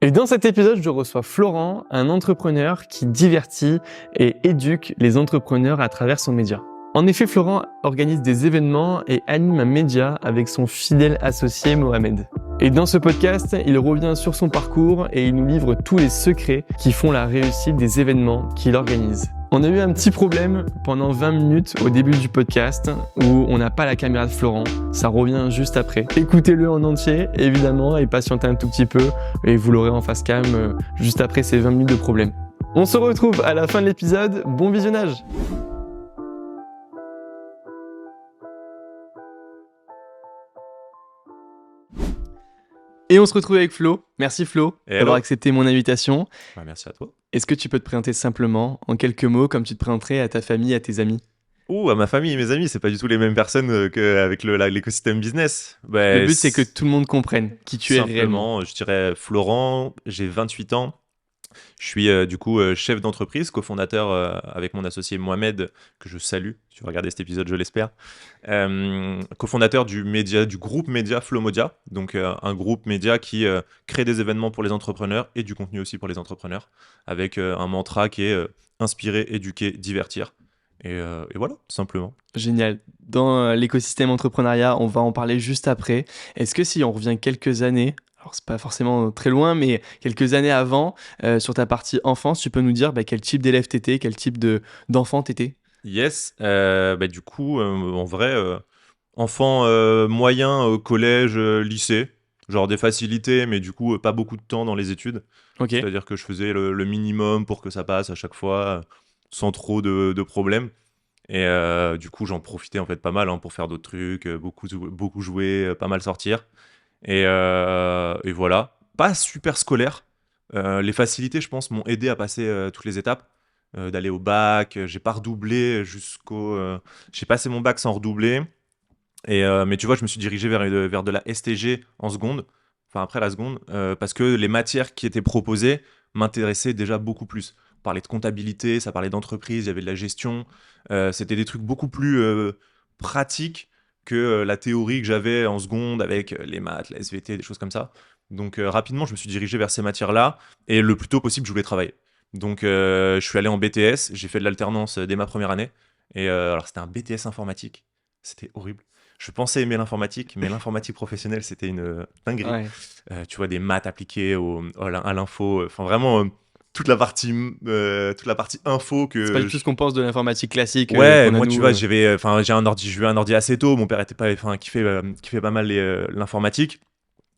Et dans cet épisode, je reçois Florent, un entrepreneur qui divertit et éduque les entrepreneurs à travers son média. En effet, Florent organise des événements et anime un média avec son fidèle associé Mohamed. Et dans ce podcast, il revient sur son parcours et il nous livre tous les secrets qui font la réussite des événements qu'il organise. On a eu un petit problème pendant 20 minutes au début du podcast où on n'a pas la caméra de Florent. Ça revient juste après. Écoutez-le en entier, évidemment, et patientez un tout petit peu et vous l'aurez en face cam juste après ces 20 minutes de problème. On se retrouve à la fin de l'épisode. Bon visionnage! Et on se retrouve avec Flo. Merci Flo d'avoir accepté mon invitation. Merci à toi. Est-ce que tu peux te présenter simplement, en quelques mots, comme tu te présenterais à ta famille, à tes amis ? À ma famille et mes amis, c'est pas du tout les mêmes personnes qu'avec l'écosystème business. Le but, c'est que tout le monde comprenne qui tu es réellement. Simplement, je dirais Florent, j'ai 28 ans. Je suis du coup chef d'entreprise, cofondateur avec mon associé Mohamed, que je salue. Tu vas regarder cet épisode, je l'espère. Cofondateur du groupe média Flomodia, donc un groupe média qui crée des événements pour les entrepreneurs et du contenu aussi pour les entrepreneurs, avec un mantra qui est inspirer, éduquer, divertir. Et voilà, tout simplement. Génial. Dans l'écosystème entrepreneuriat, on va en parler juste après. Est-ce que si on revient quelques années, alors c'est pas forcément très loin, mais quelques années avant, sur ta partie enfance, tu peux nous dire quel type d'élève t'étais, quel type d'enfant t'étais ? Yes, du coup, en vrai, enfant moyen au collège, lycée, genre des facilités, mais du coup, pas beaucoup de temps dans les études. Okay. C'est-à-dire que je faisais le minimum pour que ça passe à chaque fois, sans trop de problèmes. Et du coup, j'en profitais en fait pas mal pour faire d'autres trucs, beaucoup jouer, pas mal sortir. Et voilà, pas super scolaire. Les facilités, je pense, m'ont aidé à passer toutes les étapes. D'aller au bac, j'ai pas redoublé j'ai passé mon bac sans redoubler. Mais tu vois, je me suis dirigé vers de la STG en seconde, enfin après la seconde, parce que les matières qui étaient proposées m'intéressaient déjà beaucoup plus. On parlait de comptabilité, ça parlait d'entreprise, il y avait de la gestion. C'était des trucs beaucoup plus pratiques que la théorie que j'avais en seconde avec les maths, la SVT, des choses comme ça. Donc rapidement, je me suis dirigé vers ces matières-là et le plus tôt possible, je voulais travailler. Donc je suis allé en BTS, j'ai fait de l'alternance dès ma première année. Et alors c'était un BTS informatique, c'était horrible. Je pensais aimer l'informatique, mais l'informatique professionnelle, c'était une dinguerie. Ouais. Tu vois, des maths appliquées à l'info, enfin vraiment toute la partie info que... C'est pas du tout ce qu'on pense de l'informatique classique. Ouais, moi tu vois, j'ai eu un ordi assez tôt, mon père était pas, qui fait pas mal l'informatique.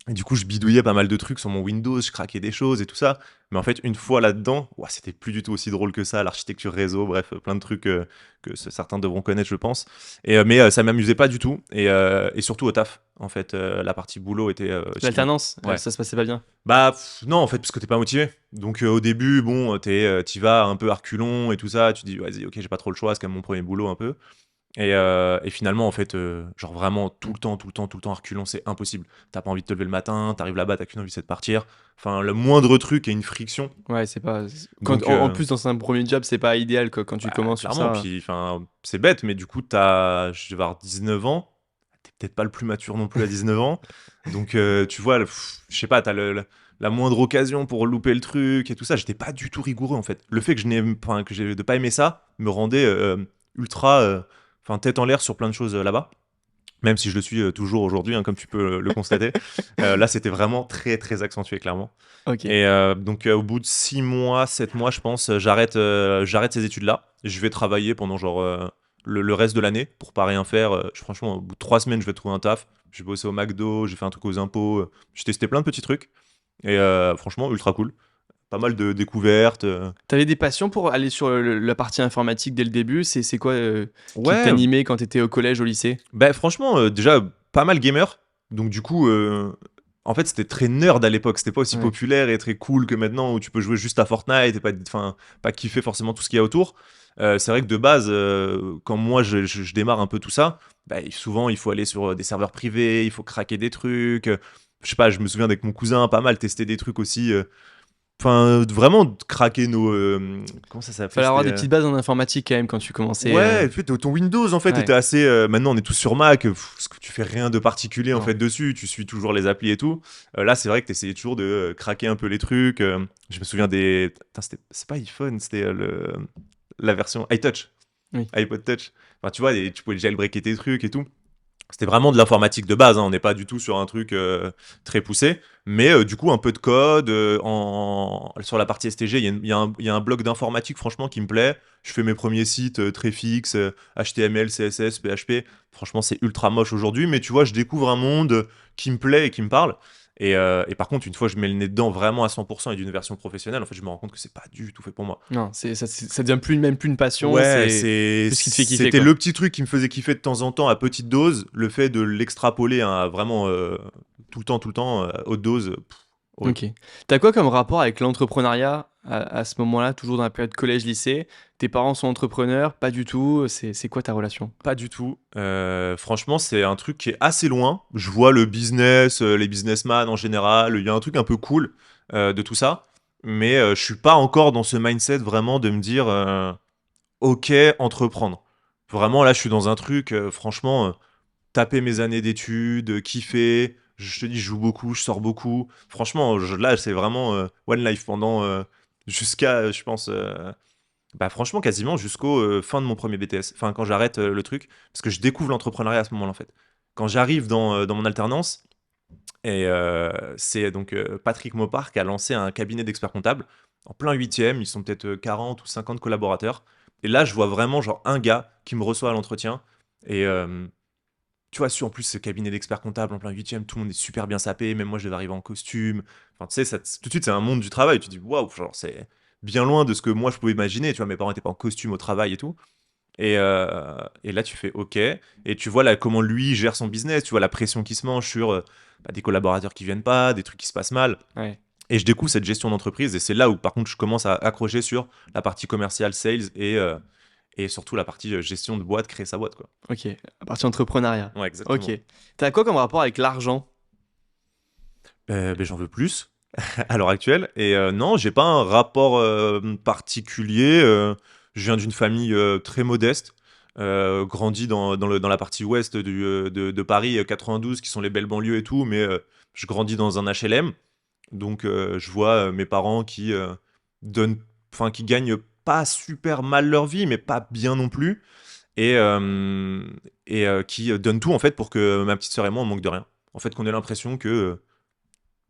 Et du coup, je bidouillais pas mal de trucs sur mon Windows, je craquais des choses et tout ça. Mais en fait, une fois là-dedans, c'était plus du tout aussi drôle que ça, l'architecture réseau, bref, plein de trucs que certains devront connaître, je pense. Mais ça m'amusait pas du tout. Et surtout au taf, en fait, la partie boulot était... L'alternance, ouais. Ça se passait pas bien. Non, en fait, parce que t'es pas motivé. Donc au début, bon, t'y vas un peu à reculons et tout ça. Tu dis, vas-y, ok, j'ai pas trop le choix, c'est quand même mon premier boulot un peu. Et finalement, en fait, genre vraiment tout le temps à reculons, c'est impossible. T'as pas envie de te lever le matin, t'arrives là-bas, t'as qu'une envie, c'est de partir. Enfin, le moindre truc est une friction. Ouais, c'est pas... en plus, dans un premier job, c'est pas idéal quand tu commences sur ça. Clairement, puis c'est bête, mais du coup, je vais avoir 19 ans. T'es peut-être pas le plus mature non plus à 19 ans. Donc, tu vois, je sais pas, t'as la moindre occasion pour louper le truc et tout ça. J'étais pas du tout rigoureux, en fait. Le fait que de pas aimer ça me rendait ultra... tête en l'air sur plein de choses là-bas, même si je le suis toujours aujourd'hui, comme tu peux le constater. Là, c'était vraiment très, très accentué, clairement. Okay. Et donc, au bout de 6 mois, 7 mois, je pense, j'arrête ces études-là. Je vais travailler pendant le reste de l'année pour pas rien faire. Franchement, au bout de 3 semaines, je vais trouver un taf. J'ai bossé au McDo, j'ai fait un truc aux impôts. J'ai testé plein de petits trucs. Et franchement, ultra cool. Pas mal de découvertes. T'avais des passions pour aller sur la partie informatique dès le début ? C'est quoi qui t'animait quand t'étais au collège, au lycée ? Franchement, déjà, pas mal gamer. Donc du coup, en fait, c'était très nerd à l'époque. C'était pas aussi populaire et très cool que maintenant où tu peux jouer juste à Fortnite et pas kiffer forcément tout ce qu'il y a autour. C'est vrai que de base, quand moi je démarre un peu tout ça, souvent il faut aller sur des serveurs privés, il faut craquer des trucs. Je sais pas, je me souviens avec mon cousin pas mal tester des trucs aussi... enfin, vraiment de craquer nos, comment ça s'appelait? Fallait avoir C'était, des petites bases en informatique quand même quand tu commençais. ouais, en fait, ton Windows, en fait, Ouais. était assez. Maintenant, on est tous sur Mac. Parce que tu fais rien de particulier en Non. fait dessus. Tu suis toujours les applis et tout. Là, c'est vrai que tu essayais toujours de craquer un peu les trucs. Je me souviens des. Putain, c'est pas iPhone, c'était la version iTouch, Oui. iPod Touch. Enfin, tu vois, tu pouvais jailbreaker tes trucs et tout. C'était vraiment de l'informatique de base, hein. On n'est pas du tout sur un truc très poussé. Mais du coup, un peu de code. Sur la partie STG, il y a un bloc d'informatique, franchement, qui me plaît. Je fais mes premiers sites très fixes, HTML, CSS, PHP. Franchement, c'est ultra moche aujourd'hui. Mais tu vois, je découvre un monde qui me plaît et qui me parle. Et par contre, une fois que je mets le nez dedans vraiment à 100% et d'une version professionnelle, en fait, je me rends compte que c'est pas du tout fait pour moi. Non, ça devient même plus une passion, Ouais, c'est plus ce qui te fait kiffer, c'était quoi. le petit truc qui me faisait kiffer de temps en temps à petite dose. Le fait de l'extrapoler à vraiment tout le temps, haute dose, horrible. Ok. T'as quoi comme rapport avec l'entrepreneuriat à ce moment-là, toujours dans la période collège-lycée? Tes parents sont entrepreneurs? Pas du tout. C'est quoi ta relation? Pas du tout. Franchement, c'est un truc qui est assez loin. Je vois le business, les businessmen en général. Il y a un truc un peu cool de tout ça. Mais je suis pas encore dans ce mindset vraiment de me dire ok, entreprendre. Vraiment, là, je suis dans un truc, franchement, taper mes années d'études, kiffer. Je te dis, je joue beaucoup, je sors beaucoup. Franchement, là, c'est vraiment one life pendant jusqu'à, je pense, bah franchement, quasiment jusqu'au fin de mon premier BTS. Enfin, quand j'arrête le truc, parce que je découvre l'entrepreneuriat à ce moment-là, en fait. Quand j'arrive dans mon alternance, et c'est donc Patrick Mopar qui a lancé un cabinet d'experts comptables en plein huitième. Ils sont peut-être 40 ou 50 collaborateurs. Et là, je vois vraiment genre un gars qui me reçoit à l'entretien. Et tu vois, en plus, ce cabinet d'experts comptables en plein huitième, tout le monde est super bien sapé. Même moi, je devais arriver en costume. Enfin, tu sais, tout de suite, c'est un monde du travail. Tu te dis, waouh, genre, c'est bien loin de ce que moi, je pouvais imaginer. Tu vois, mes parents n'étaient pas en costume au travail et tout. Et là, tu fais OK. Et tu vois là comment lui gère son business. Tu vois la pression qui se mange sur des collaborateurs qui viennent pas, des trucs qui se passent mal. Ouais. Et je découvre cette gestion d'entreprise. Et c'est là où, par contre, je commence à accrocher sur la partie commerciale, sales et surtout la partie gestion de boîte, créer sa boîte, quoi. Ok. À partir entrepreneuriat. Ouais, Ok. exactement. T'as quoi comme rapport avec l'argent? Ben, j'en veux plus à l'heure actuelle. Et non, j'ai pas un rapport particulier. Je viens d'une famille très modeste. Grandi dans la partie ouest de Paris 92, qui sont les belles banlieues et tout, mais je grandis dans un HLM. Donc je vois mes parents qui donnent, enfin qui gagnent pas super mal leur vie, mais pas bien non plus, et qui donnent tout en fait pour que ma petite sœur et moi on manque de rien. En fait, qu'on ait l'impression que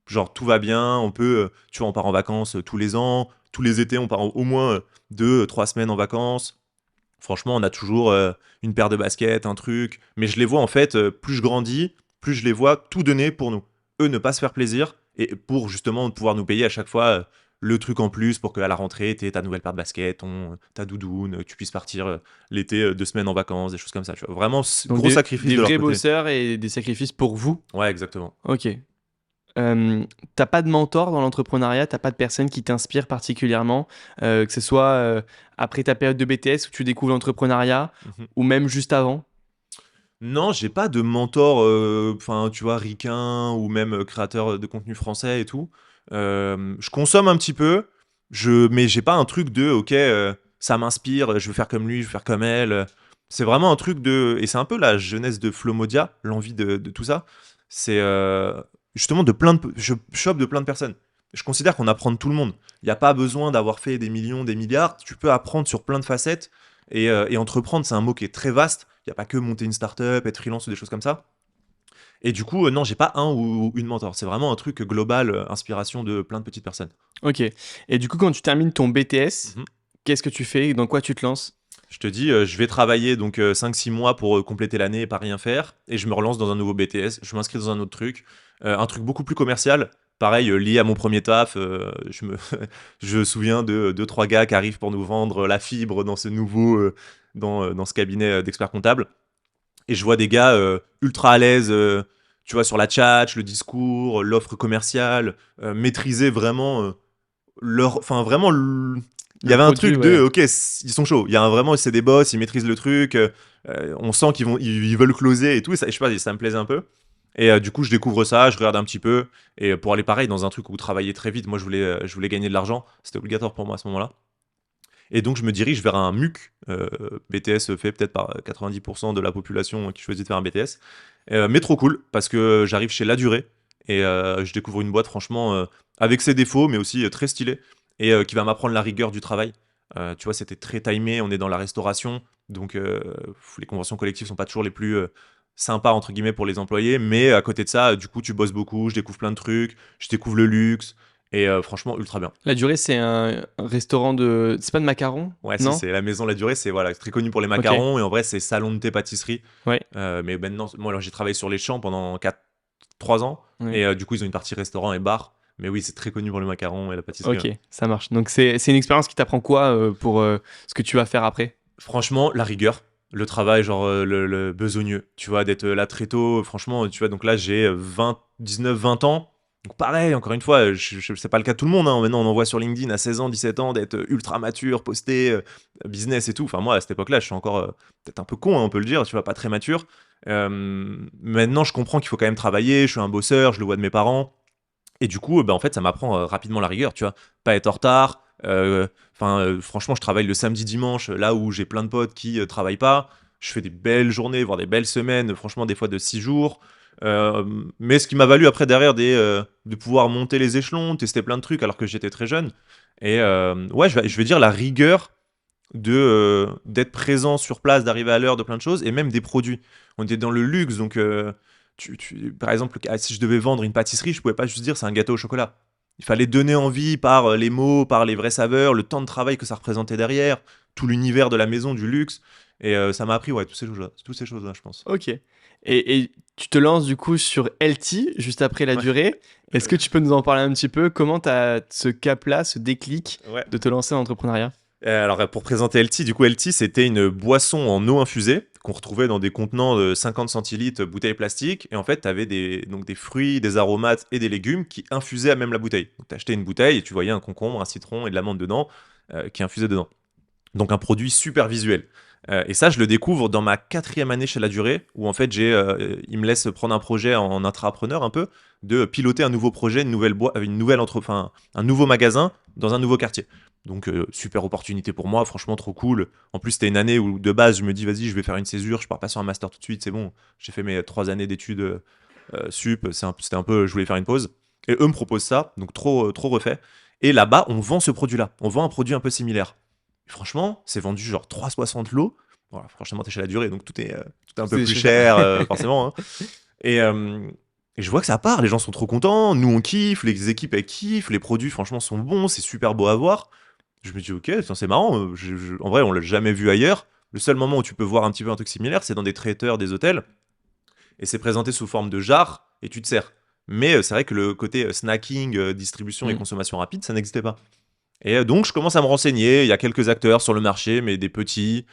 genre tout va bien, on peut, tu vois, on part en vacances tous les ans, tous les étés on part au moins 2, 3 semaines en vacances. Franchement, on a toujours une paire de baskets, un truc. Mais je les vois en fait, plus je grandis, plus je les vois tout donner pour nous. Eux ne pas se faire plaisir et pour justement pouvoir nous payer à chaque fois le truc en plus pour qu'à la rentrée, tu aies ta nouvelle paire de baskets, ta doudoune, tu puisses partir l'été 2 semaines en vacances, des choses comme ça. Tu vois. Vraiment, Donc gros sacrifice des de leur vrais côté. bosseurs et des sacrifices pour vous. Ouais, exactement. Ok. T'as pas de mentor dans l'entrepreneuriat, t'as pas de personne qui t'inspire particulièrement, que ce soit après ta période de BTS où tu découvres l'entrepreneuriat Mhm. ou même juste avant. Non, j'ai pas de mentor, enfin, tu vois, ricain ou même créateur de contenu français et tout. Je consomme un petit peu, mais j'ai pas un truc de, ok, ça m'inspire, je veux faire comme lui, je veux faire comme elle. C'est vraiment un truc de, et c'est un peu la jeunesse de Flomodia, l'envie de tout ça. C'est justement je chope de plein de personnes. Je considère qu'on apprend de tout le monde. Il n'y a pas besoin d'avoir fait des millions, des milliards. Tu peux apprendre sur plein de facettes. Et entreprendre, c'est un mot qui est très vaste. Il n'y a pas que monter une startup, être freelance ou des choses comme ça. Et du coup, non, j'ai pas un ou une mentor. C'est vraiment un truc global, inspiration de plein de petites personnes. Ok. Et du coup, quand tu termines ton BTS, Mhm. qu'est-ce que tu fais? Dans quoi tu te lances? Je te dis, je vais travailler donc 5-6 mois pour compléter l'année et pas rien faire. Et je me relance dans un nouveau BTS. Je m'inscris dans un autre truc. Un truc beaucoup plus commercial. Pareil, lié à mon premier taf. Je me souviens de 2-3 gars qui arrivent pour nous vendre la fibre dans ce nouveau, dans ce cabinet d'experts comptables. Et je vois des gars ultra à l'aise, tu vois, sur la chat, le discours, l'offre commerciale, maîtriser vraiment enfin vraiment, il y Le avait un produit, truc de, ouais. ok, ils sont chauds. Il y a vraiment, c'est des boss, ils maîtrisent le truc. On sent ils veulent closer et tout. Et ça, je sais pas, ça me plaisait un peu. Et du coup, je découvre ça, je regarde un petit peu. Et pour aller pareil dans un truc où travailler très vite, moi je voulais gagner de l'argent. C'était obligatoire pour moi à ce moment-là. Et donc, je me dirige vers un MUC. BTS fait peut-être par 90% de la population qui choisit de faire un BTS. Mais trop cool, parce que j'arrive chez La Durée. Et je découvre une boîte, franchement, avec ses défauts, mais aussi très stylée. Et qui va m'apprendre la rigueur du travail. Tu vois, c'était très timé. On est dans la restauration. Donc, les conventions collectives sont pas toujours les plus sympas, entre guillemets, pour les employés. Mais à côté de ça, du coup, tu bosses beaucoup. Je découvre plein de trucs. Je découvre le luxe. Et franchement, ultra bien. La Durée, c'est un restaurant de. C'est pas de macarons? Ouais, si, Non? c'est la maison La Durée, c'est voilà, très connu pour les Ok. macarons et en vrai, c'est salon de thé pâtisserie. Ouais. Mais maintenant, moi, alors, j'ai travaillé sur les champs pendant 3 ans Oui. et du coup, ils ont une partie restaurant et bar. Mais oui, c'est très connu pour les macarons et la pâtisserie. Ok, Ouais. ça marche. Donc c'est une expérience qui t'apprend quoi pour ce que tu vas faire après? Franchement, la rigueur, le travail, genre le besogneux, tu vois, d'être là très tôt. Franchement, tu vois, donc là, j'ai 20 ans. Donc pareil, encore une fois, c'est pas le cas de tout le monde. Hein. Maintenant, on en voit sur LinkedIn à 16 ans, 17 ans, d'être ultra mature, posté, business et tout. Enfin, moi, à cette époque-là, je suis encore peut-être un peu con, hein, on peut le dire, tu vois, pas très mature. Maintenant, je comprends qu'il faut quand même travailler. Je suis un bosseur, je le vois de mes parents. Et du coup, bah, en fait, ça m'apprend rapidement la rigueur, tu vois. Pas être en retard. Franchement, je travaille le samedi, dimanche, là où j'ai plein de potes qui travaillent pas. Je fais des belles journées, voire des belles semaines, franchement, des fois de 6 jours. Mais ce qui m'a valu après derrière de pouvoir monter les échelons, tester plein de trucs alors que j'étais très jeune. Et ouais, je vais dire la rigueur d'être présent sur place, d'arriver à l'heure de plein de choses, et même des produits. On était dans le luxe, donc par exemple, si je devais vendre une pâtisserie, je pouvais pas juste dire c'est un gâteau au chocolat. Il fallait donner envie par les mots, par les vraies saveurs, le temps de travail que ça représentait derrière, tout l'univers de la maison, du luxe. Et ça m'a appris, ouais, toutes ces choses-là, je pense. Ok. Et tu te lances du coup sur LT juste après La Ouais. Durée. Est-ce que tu peux nous en parler un petit peu? Comment tu as ce cap-là, ce déclic Ouais. de te lancer en entrepreneuriat? Alors, pour présenter LT, du coup, LT, c'était une boisson en eau infusée qu'on retrouvait dans des contenants de 50 centilitres, bouteilles plastiques. Et en fait, tu avais donc des fruits, des aromates et des légumes qui infusaient à même la bouteille. Donc, tu achetais une bouteille et tu voyais un concombre, un citron et de l'amande dedans qui infusaient dedans. Donc, un produit super visuel. Et ça, je le découvre dans ma 4e année chez La Durée, où en fait, il me laisse prendre un projet en intrapreneur un peu, de piloter un nouveau projet, un nouveau magasin dans un nouveau quartier. Donc, super opportunité pour moi, franchement, trop cool. En plus, c'était une année où, de base, je me dis, vas-y, je vais faire une césure, je pars pas sur un master tout de suite, c'est bon. J'ai fait mes 3 années d'études sup, c'était un peu, je voulais faire une pause. Et eux me proposent ça, donc trop refait. Et là-bas, on vend ce produit-là. On vend un produit un peu similaire. Franchement, c'est vendu genre 3,60 l'eau. Voilà, franchement, t'es chez La Durée, donc tout est un peu C'est plus cher. cher, forcément. Hein. Et, euh, et je vois que ça part, les gens sont trop contents, nous on kiffe, les équipes elles kiffent, les produits franchement sont bons, c'est super beau à voir. Je me dis, ok, tiens, c'est marrant, en vrai, on l'a jamais vu ailleurs. Le seul moment où tu peux voir un petit peu un truc similaire, c'est dans des traiteurs, des hôtels, et c'est présenté sous forme de jarre, et tu te sers. Mais c'est vrai que le côté snacking, distribution et Mm. consommation rapide, ça n'existait pas. Et donc, je commence à me renseigner. Il y a quelques acteurs sur le marché, mais des petits.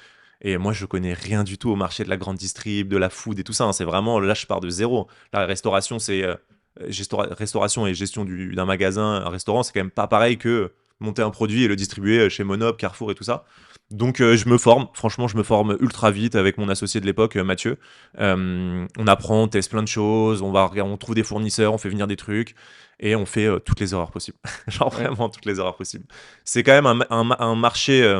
Et moi, je connais rien du tout au marché de la grande distrib, de la food et tout ça. Hein. C'est vraiment, là, je pars de zéro. La restauration, c'est restauration et gestion d'un magasin. Un restaurant, c'est quand même pas pareil que monter un produit et le distribuer chez Monop, Carrefour et tout ça. Donc, je me forme. Franchement, je me forme ultra vite avec mon associé de l'époque, Mathieu. On apprend, on teste plein de choses. On trouve des fournisseurs, on fait venir des trucs et on fait toutes les erreurs possibles. Genre Ouais. vraiment toutes les erreurs possibles. C'est quand même un marché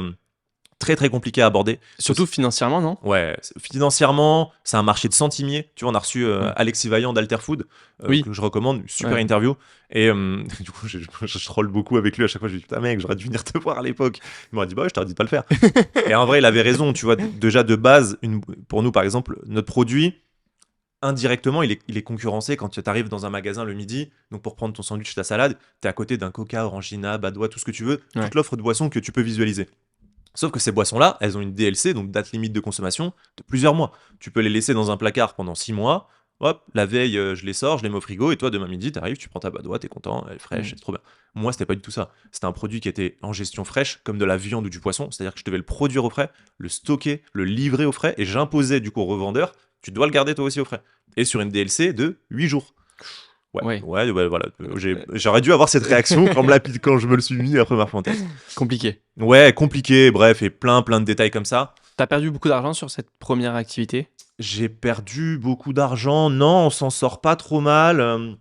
très très compliqué à aborder. Surtout financièrement, non? Ouais, financièrement, c'est un marché de centimiers. Tu vois, on a reçu Mm. Alexis Vaillant d'Alterfood, Oui. que je recommande, super Ouais. interview. Et du coup, je troll beaucoup avec lui à chaque fois. Je lui dis, putain, mec, j'aurais dû venir te voir à l'époque. Il m'aurait dit, bah ouais, je t'aurais dit de pas le faire. Et en vrai, il avait raison. Tu vois, déjà de base, pour nous, par exemple, notre produit, indirectement, il est concurrencé quand tu arrives dans un magasin le midi. Donc, pour prendre ton sandwich, ta salade, tu es à côté d'un Coca, Orangina, Badois, tout ce que tu veux, Ouais. toute l'offre de boissons que tu peux visualiser. Sauf que ces boissons-là, elles ont une DLC, donc date limite de consommation, de plusieurs mois. Tu peux les laisser dans un placard pendant 6 mois. Hop, la veille, je les sors, je les mets au frigo, et toi, demain midi, t'arrives, tu prends ta Badois, t'es content, elle est fraîche, Mm. c'est trop bien. Moi, c'était pas du tout ça. C'était un produit qui était en gestion fraîche, comme de la viande ou du poisson, c'est-à-dire que je devais le produire au frais, le stocker, le livrer au frais, et j'imposais du coup au revendeur, tu dois le garder toi aussi au frais. Et sur une DLC de 8 jours. Ouais. Ouais, voilà. J'aurais dû avoir cette réaction quand je me le suis mis la première fois en tête. Compliqué. Ouais, compliqué, bref, et plein de détails comme ça. T'as perdu beaucoup d'argent sur cette première activité? J'ai perdu beaucoup d'argent. Non, on s'en sort pas trop mal.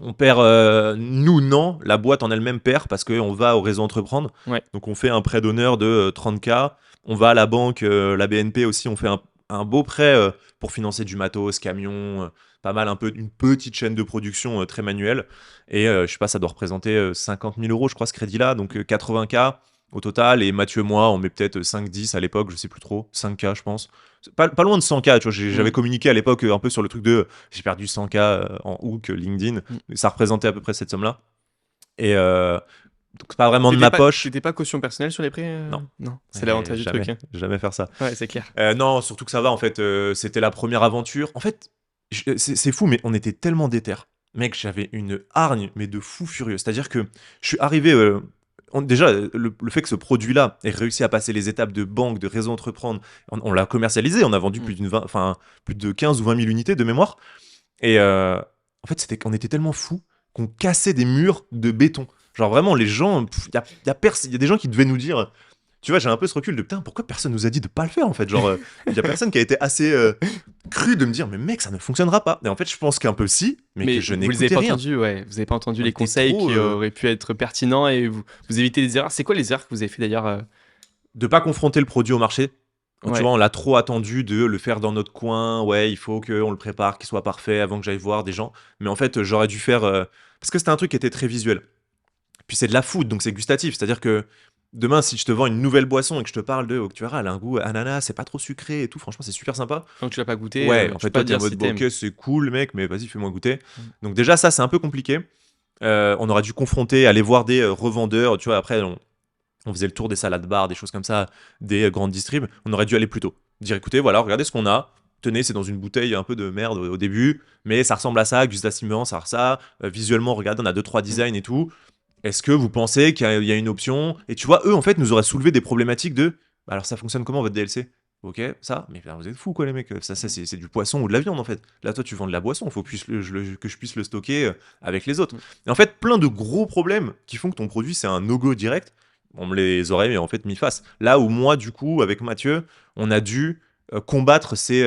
On perd, nous non, la boîte en elle-même perd parce qu'on va au réseau entreprendre. Ouais. Donc on fait un prêt d'honneur de 30K. On va à la banque, la BNP aussi, on fait un beau prêt pour financer du matos, camion, pas mal, un peu une petite chaîne de production très manuelle. Et je sais pas, ça doit représenter 50 000 euros, je crois, ce crédit-là. Donc 80K au total. Et Mathieu, moi, on met peut-être 5-10 à l'époque, je sais plus trop. 5K, je pense. C'est pas loin de 100K, tu vois. J'avais communiqué à l'époque un peu sur le truc de j'ai perdu 100K en hook LinkedIn. Ça représentait à peu près cette somme-là. Et donc, c'est pas vraiment de ma poche. T'étais pas caution personnelle sur les prix Non. C'est l'avantage du Jamais, truc. jamais faire ça. Ouais, c'est clair. Non, surtout que ça va, en fait. C'était la première aventure. En fait, c'est fou, mais on était tellement déter. Mec, j'avais une hargne, mais de fou furieux. C'est-à-dire que je suis arrivé. Déjà, le fait que ce produit-là ait réussi à passer les étapes de banque, de réseau entreprendre, on l'a commercialisé. On a vendu plus de 15 ou 20 000 unités de mémoire. Et en fait, on était tellement fous qu'on cassait des murs de béton. Genre vraiment, les gens, il y a des gens qui devaient nous dire, tu vois, j'ai un peu ce recul de putain, pourquoi personne nous a dit de pas le faire en fait. Genre, il y a personne qui a été assez cru de me dire, mais mec, ça ne fonctionnera pas. Et en fait, je pense qu'un peu si, mais que je n'écoutais rien. Entendu, ouais. Vous avez pas entendu les était conseils trop, qui auraient pu être pertinents et vous évitez des erreurs. C'est quoi les erreurs que vous avez fait d'ailleurs De pas confronter le produit au marché. Donc, Ouais. tu vois, on l'a trop attendu de le faire dans notre coin. Ouais, il faut qu'on le prépare, qu'il soit parfait avant que j'aille voir des gens. Mais en fait, j'aurais dû faire. Parce que c'était un truc qui était très visuel. Puis c'est de la food, donc c'est gustatif. C'est-à-dire que demain, si je te vends une nouvelle boisson et que je te parle de, tu verras, elle a un goût ananas, c'est pas trop sucré et tout, franchement, c'est super sympa. Donc tu l'as pas goûté. Ouais, en tu fait, peux pas toi, t'es en dire mode, si bon, t'aimes. ok, c'est cool, mec, mais vas-y, fais-moi goûter. Donc, déjà, ça, c'est un peu compliqué. On aurait dû confronter, aller voir des revendeurs, tu vois, après, on faisait le tour des salades bars, des choses comme ça, des grandes distribs. On aurait dû aller plus tôt. Dire, écoutez, voilà, regardez ce qu'on a. Tenez, c'est dans une bouteille un peu de merde au début, mais ça ressemble à ça, gustativement, ça a ça. Visuellement, regardez, on a 2-3 designs et tout. Est-ce que vous pensez qu'il y a une option? Et tu vois, eux, en fait, nous auraient soulevé des problématiques de bah alors ça fonctionne comment votre DLC? Ok, ça, mais vous êtes fous quoi les mecs, ça c'est du poisson ou de la viande en fait. Là toi tu vends de la boisson, il faut que je puisse le stocker avec les autres. Et en fait plein de gros problèmes qui font que ton produit c'est un no-go direct, on me les aurait en fait mis face. Là où moi du coup avec Mathieu, on a dû combattre ces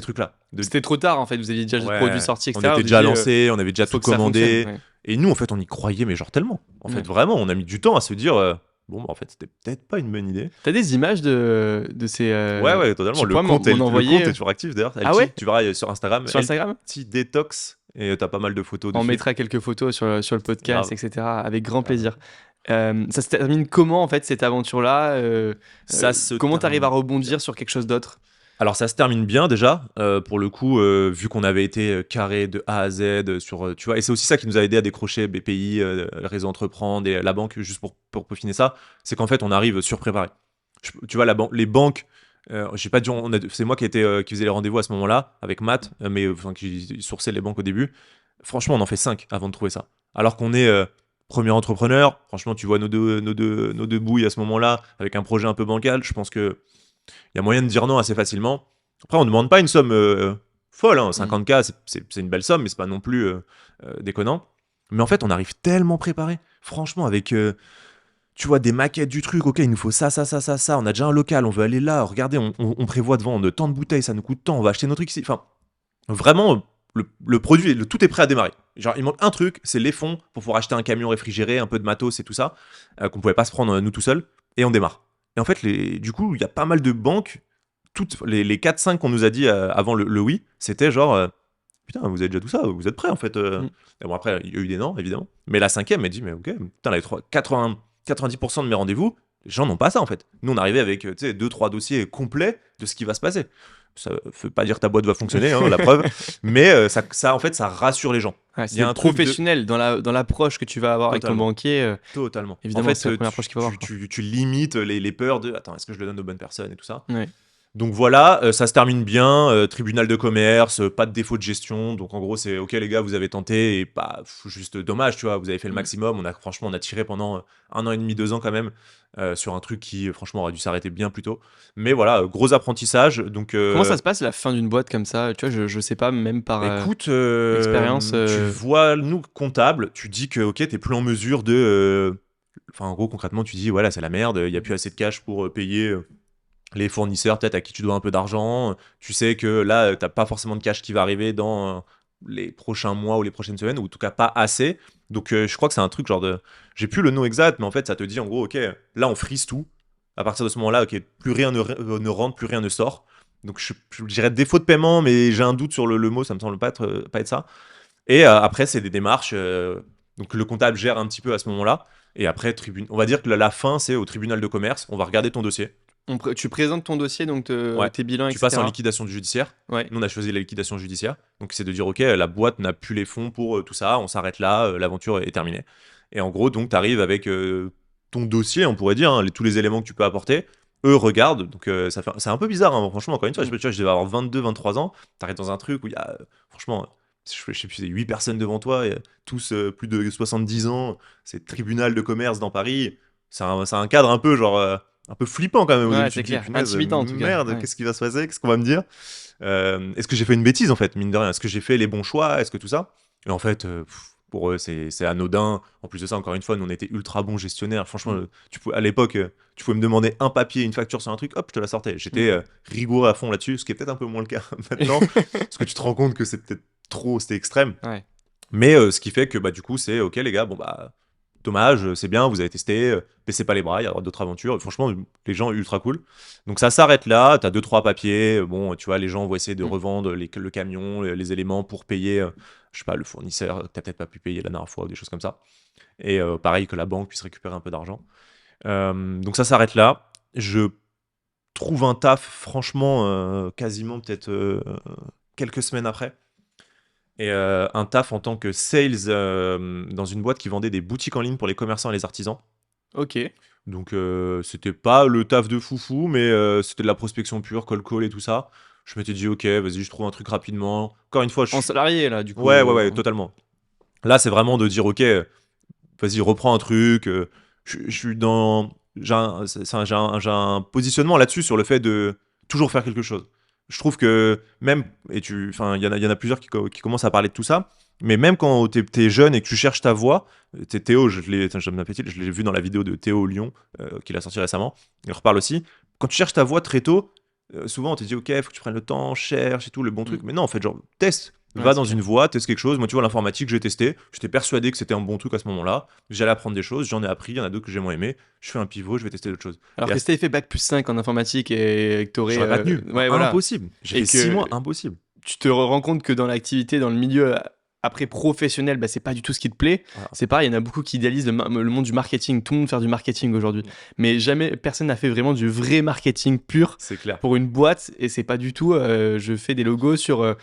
trucs-là. C'était trop tard en fait, vous aviez déjà le produit sorti, etc. On était déjà lancé, on avait déjà tout commandé. Ouais. Et nous, en fait, on y croyait, mais genre tellement. En fait, vraiment, on a mis du temps à se dire, bon, bah, en fait, c'était peut-être pas une bonne idée. T'as des images de ces. Ouais, totalement. Le compte est toujours actif d'ailleurs. Ah ouais? Tu verras sur Instagram. Sur Instagram? Petit détox. Et t'as pas mal de photos dessus. On mettra quelques photos sur le podcast, Grave. etc. Avec grand plaisir. Ça se termine comment en fait cette aventure-là Comment t'arrives à rebondir sur quelque chose d'autre? Alors ça se termine bien déjà, pour le coup, vu qu'on avait été carré de A à Z sur, tu vois, et c'est aussi ça qui nous a aidé à décrocher BPI, le réseau entreprendre et la banque juste pour peaufiner ça, c'est qu'en fait on arrive surpréparé. Tu vois, les banques, j'ai pas dit, c'est moi qui faisais les rendez-vous à ce moment-là avec Matt, mais qui sourçait les banques au début. Franchement, on en fait 5 avant de trouver ça. Alors qu'on est premier entrepreneur, franchement, tu vois nos deux bouilles à ce moment-là avec un projet un peu bancal, je pense que il y a moyen de dire non assez facilement. Après, on ne demande pas une somme folle. 50K, c'est une belle somme, mais c'est pas non plus déconnant. Mais en fait, on arrive tellement préparé. Franchement, avec, tu vois, des maquettes du truc. Ok, il nous faut ça. On a déjà un local, on veut aller là. Regardez, on prévoit de vendre tant de bouteilles, ça nous coûte tant. On va acheter notre truc ici. Enfin, vraiment, le produit, tout est prêt à démarrer. Genre, il manque un truc, c'est les fonds pour pouvoir acheter un camion réfrigéré, un peu de matos et tout ça, qu'on pouvait pas se prendre nous tout seuls. Et on démarre. Et en fait, du coup, il y a pas mal de banques, toutes les 4-5 qu'on nous a dit avant le oui, c'était genre, putain, vous avez déjà tout ça, vous êtes prêts en fait. Et bon, après, il y a eu des non, évidemment. Mais la 5e, elle dit, mais ok, putain, 90% de mes rendez-vous, les gens n'ont pas ça en fait. Nous, on arrivait avec 2-3 dossiers complets de ce qui va se passer. Ça ne veut pas dire que ta boîte va fonctionner, la preuve, mais ça, en fait, ça rassure les gens. Ouais, il y a un professionnel dans l'approche que tu vas avoir avec ton banquier. Totalement. Évidemment, en fait, c'est la première approche qu'il va avoir. Tu limites les peurs de attends, est-ce que je le donne aux bonnes personnes et tout ça. Ouais. Donc voilà, ça se termine bien, tribunal de commerce, pas de défaut de gestion. Donc en gros, c'est ok les gars, vous avez tenté et pas juste dommage, tu vois, vous avez fait le maximum. Franchement, on a tiré pendant 1 an et demi, 2 ans quand même sur un truc qui franchement aurait dû s'arrêter bien plus tôt. Mais voilà, gros apprentissage. Donc comment ça se passe la fin d'une boîte comme ça? Tu vois, je sais pas, même par écoute, expérience. Tu vois, nous comptables, tu dis que ok, t'es plus en mesure de. Enfin, en gros, concrètement, tu dis voilà, c'est la merde, il y a plus assez de cash pour payer les fournisseurs peut-être à qui tu dois un peu d'argent. Tu sais que là, tu n'as pas forcément de cash qui va arriver dans les prochains mois ou les prochaines semaines, ou en tout cas pas assez. Donc je crois que c'est un truc genre de... J'ai plus le nom exact, mais en fait ça te dit en gros, ok, là on freeze tout. À partir de ce moment-là, ok, plus rien ne rentre, plus rien ne sort. Donc je dirais défaut de paiement, mais j'ai un doute sur le mot, ça me semble pas être ça. Et après, c'est des démarches. Donc le comptable gère un petit peu à ce moment-là. Et après, on va dire que la fin, c'est au tribunal de commerce. On va regarder ton dossier. Tu présentes ton dossier, donc Ouais. tes bilans, Tu passes en etc. liquidation judiciaire. Ouais. Nous, on a choisi la liquidation judiciaire. Donc c'est de dire, ok, la boîte n'a plus les fonds pour tout ça. On s'arrête là. L'aventure est terminée. Et en gros, donc, tu arrives avec ton dossier, on pourrait dire, hein, tous les éléments que tu peux apporter. Eux regardent. Donc c'est un peu bizarre, hein, franchement, encore une fois. Tu vois, je devais avoir 22, 23 ans. T'arrives dans un truc où il y a, franchement, je sais plus, c'est 8 personnes devant toi, et tous plus de 70 ans. C'est tribunal de commerce dans Paris. C'est un cadre un peu genre un peu flippant quand même au Ouais, début. c'est Tu te dis, clair. punaise, Intimidant, en tout cas. merde, Ouais. qu'est-ce qui va se passer? Qu'est-ce qu'on va me dire? Est-ce que j'ai fait une bêtise en fait, mine de rien? Est-ce que j'ai fait les bons choix? Est-ce que tout ça? Et en fait, pour eux, c'est anodin. En plus de ça, encore une fois, nous on était ultra bons gestionnaires. Franchement, à l'époque, tu pouvais me demander un papier, une facture sur un truc, hop, je te la sortais. J'étais rigoureux à fond là-dessus, ce qui est peut-être un peu moins le cas maintenant, parce que tu te rends compte que c'est peut-être trop, c'était extrême. Ouais. Mais ce qui fait que bah, du coup, c'est ok les gars, bon bah, dommage, c'est bien, vous avez testé, baissez pas les bras, il y aura d'autres aventures. Et franchement, les gens ultra cool. Donc ça s'arrête là, t'as deux trois papiers, bon, tu vois, les gens vont essayer de Mm. revendre le camion, les éléments pour payer, je sais pas, le fournisseur que t'as peut-être pas pu payer la dernière fois ou des choses comme ça. Et pareil que la banque puisse récupérer un peu d'argent. Donc ça s'arrête là. Je trouve un taf, franchement, quasiment peut-être quelques semaines après. Et un taf en tant que sales dans une boîte qui vendait des boutiques en ligne pour les commerçants et les artisans. Ok. Donc c'était pas le taf de foufou, mais c'était de la prospection pure, cold call et tout ça. Je m'étais dit, ok, vas-y, je trouve un truc rapidement. Encore une fois, En salarié, là, du coup. ouais, ouais, ouais, totalement. Là, c'est vraiment de dire, ok, vas-y, reprends un truc. Je suis dans. J'ai un positionnement là-dessus sur le fait de toujours faire quelque chose. Je trouve que même, enfin, il y en a plusieurs qui commencent à parler de tout ça, mais même quand t'es jeune et que tu cherches ta voie, t'es Théo, je l'ai vu dans la vidéo de Théo Lyon, qu'il a sorti récemment, il reparle aussi. Quand tu cherches ta voie très tôt, souvent on te dit, ok, faut que tu prennes le temps, cherche et tout, le bon truc, mais non, en fait, genre, teste. Ouais, Va c'est dans clair. une voie, teste quelque chose. Moi, tu vois, l'informatique, j'ai testé. J'étais persuadé que c'était un bon truc à ce moment-là. J'allais apprendre des choses, j'en ai appris. Il y en a d'autres que j'ai moins aimé. Je fais un pivot, je vais tester d'autres choses. Alors Et que si t'avais fait bac+5 en informatique et que t'aurais. j'aurais pas tenu. Ouais, voilà. Impossible. J'ai Et fait 6 que mois, impossible. tu te rends compte que dans l'activité, dans le milieu après professionnel, bah, c'est pas du tout ce qui te plaît. Voilà. C'est pareil, il y en a beaucoup qui idéalisent le monde du marketing. Tout le monde fait du marketing aujourd'hui. Mais jamais, personne n'a fait vraiment du vrai marketing pur C'est clair. pour une boîte. Et c'est pas du tout, je fais des logos sur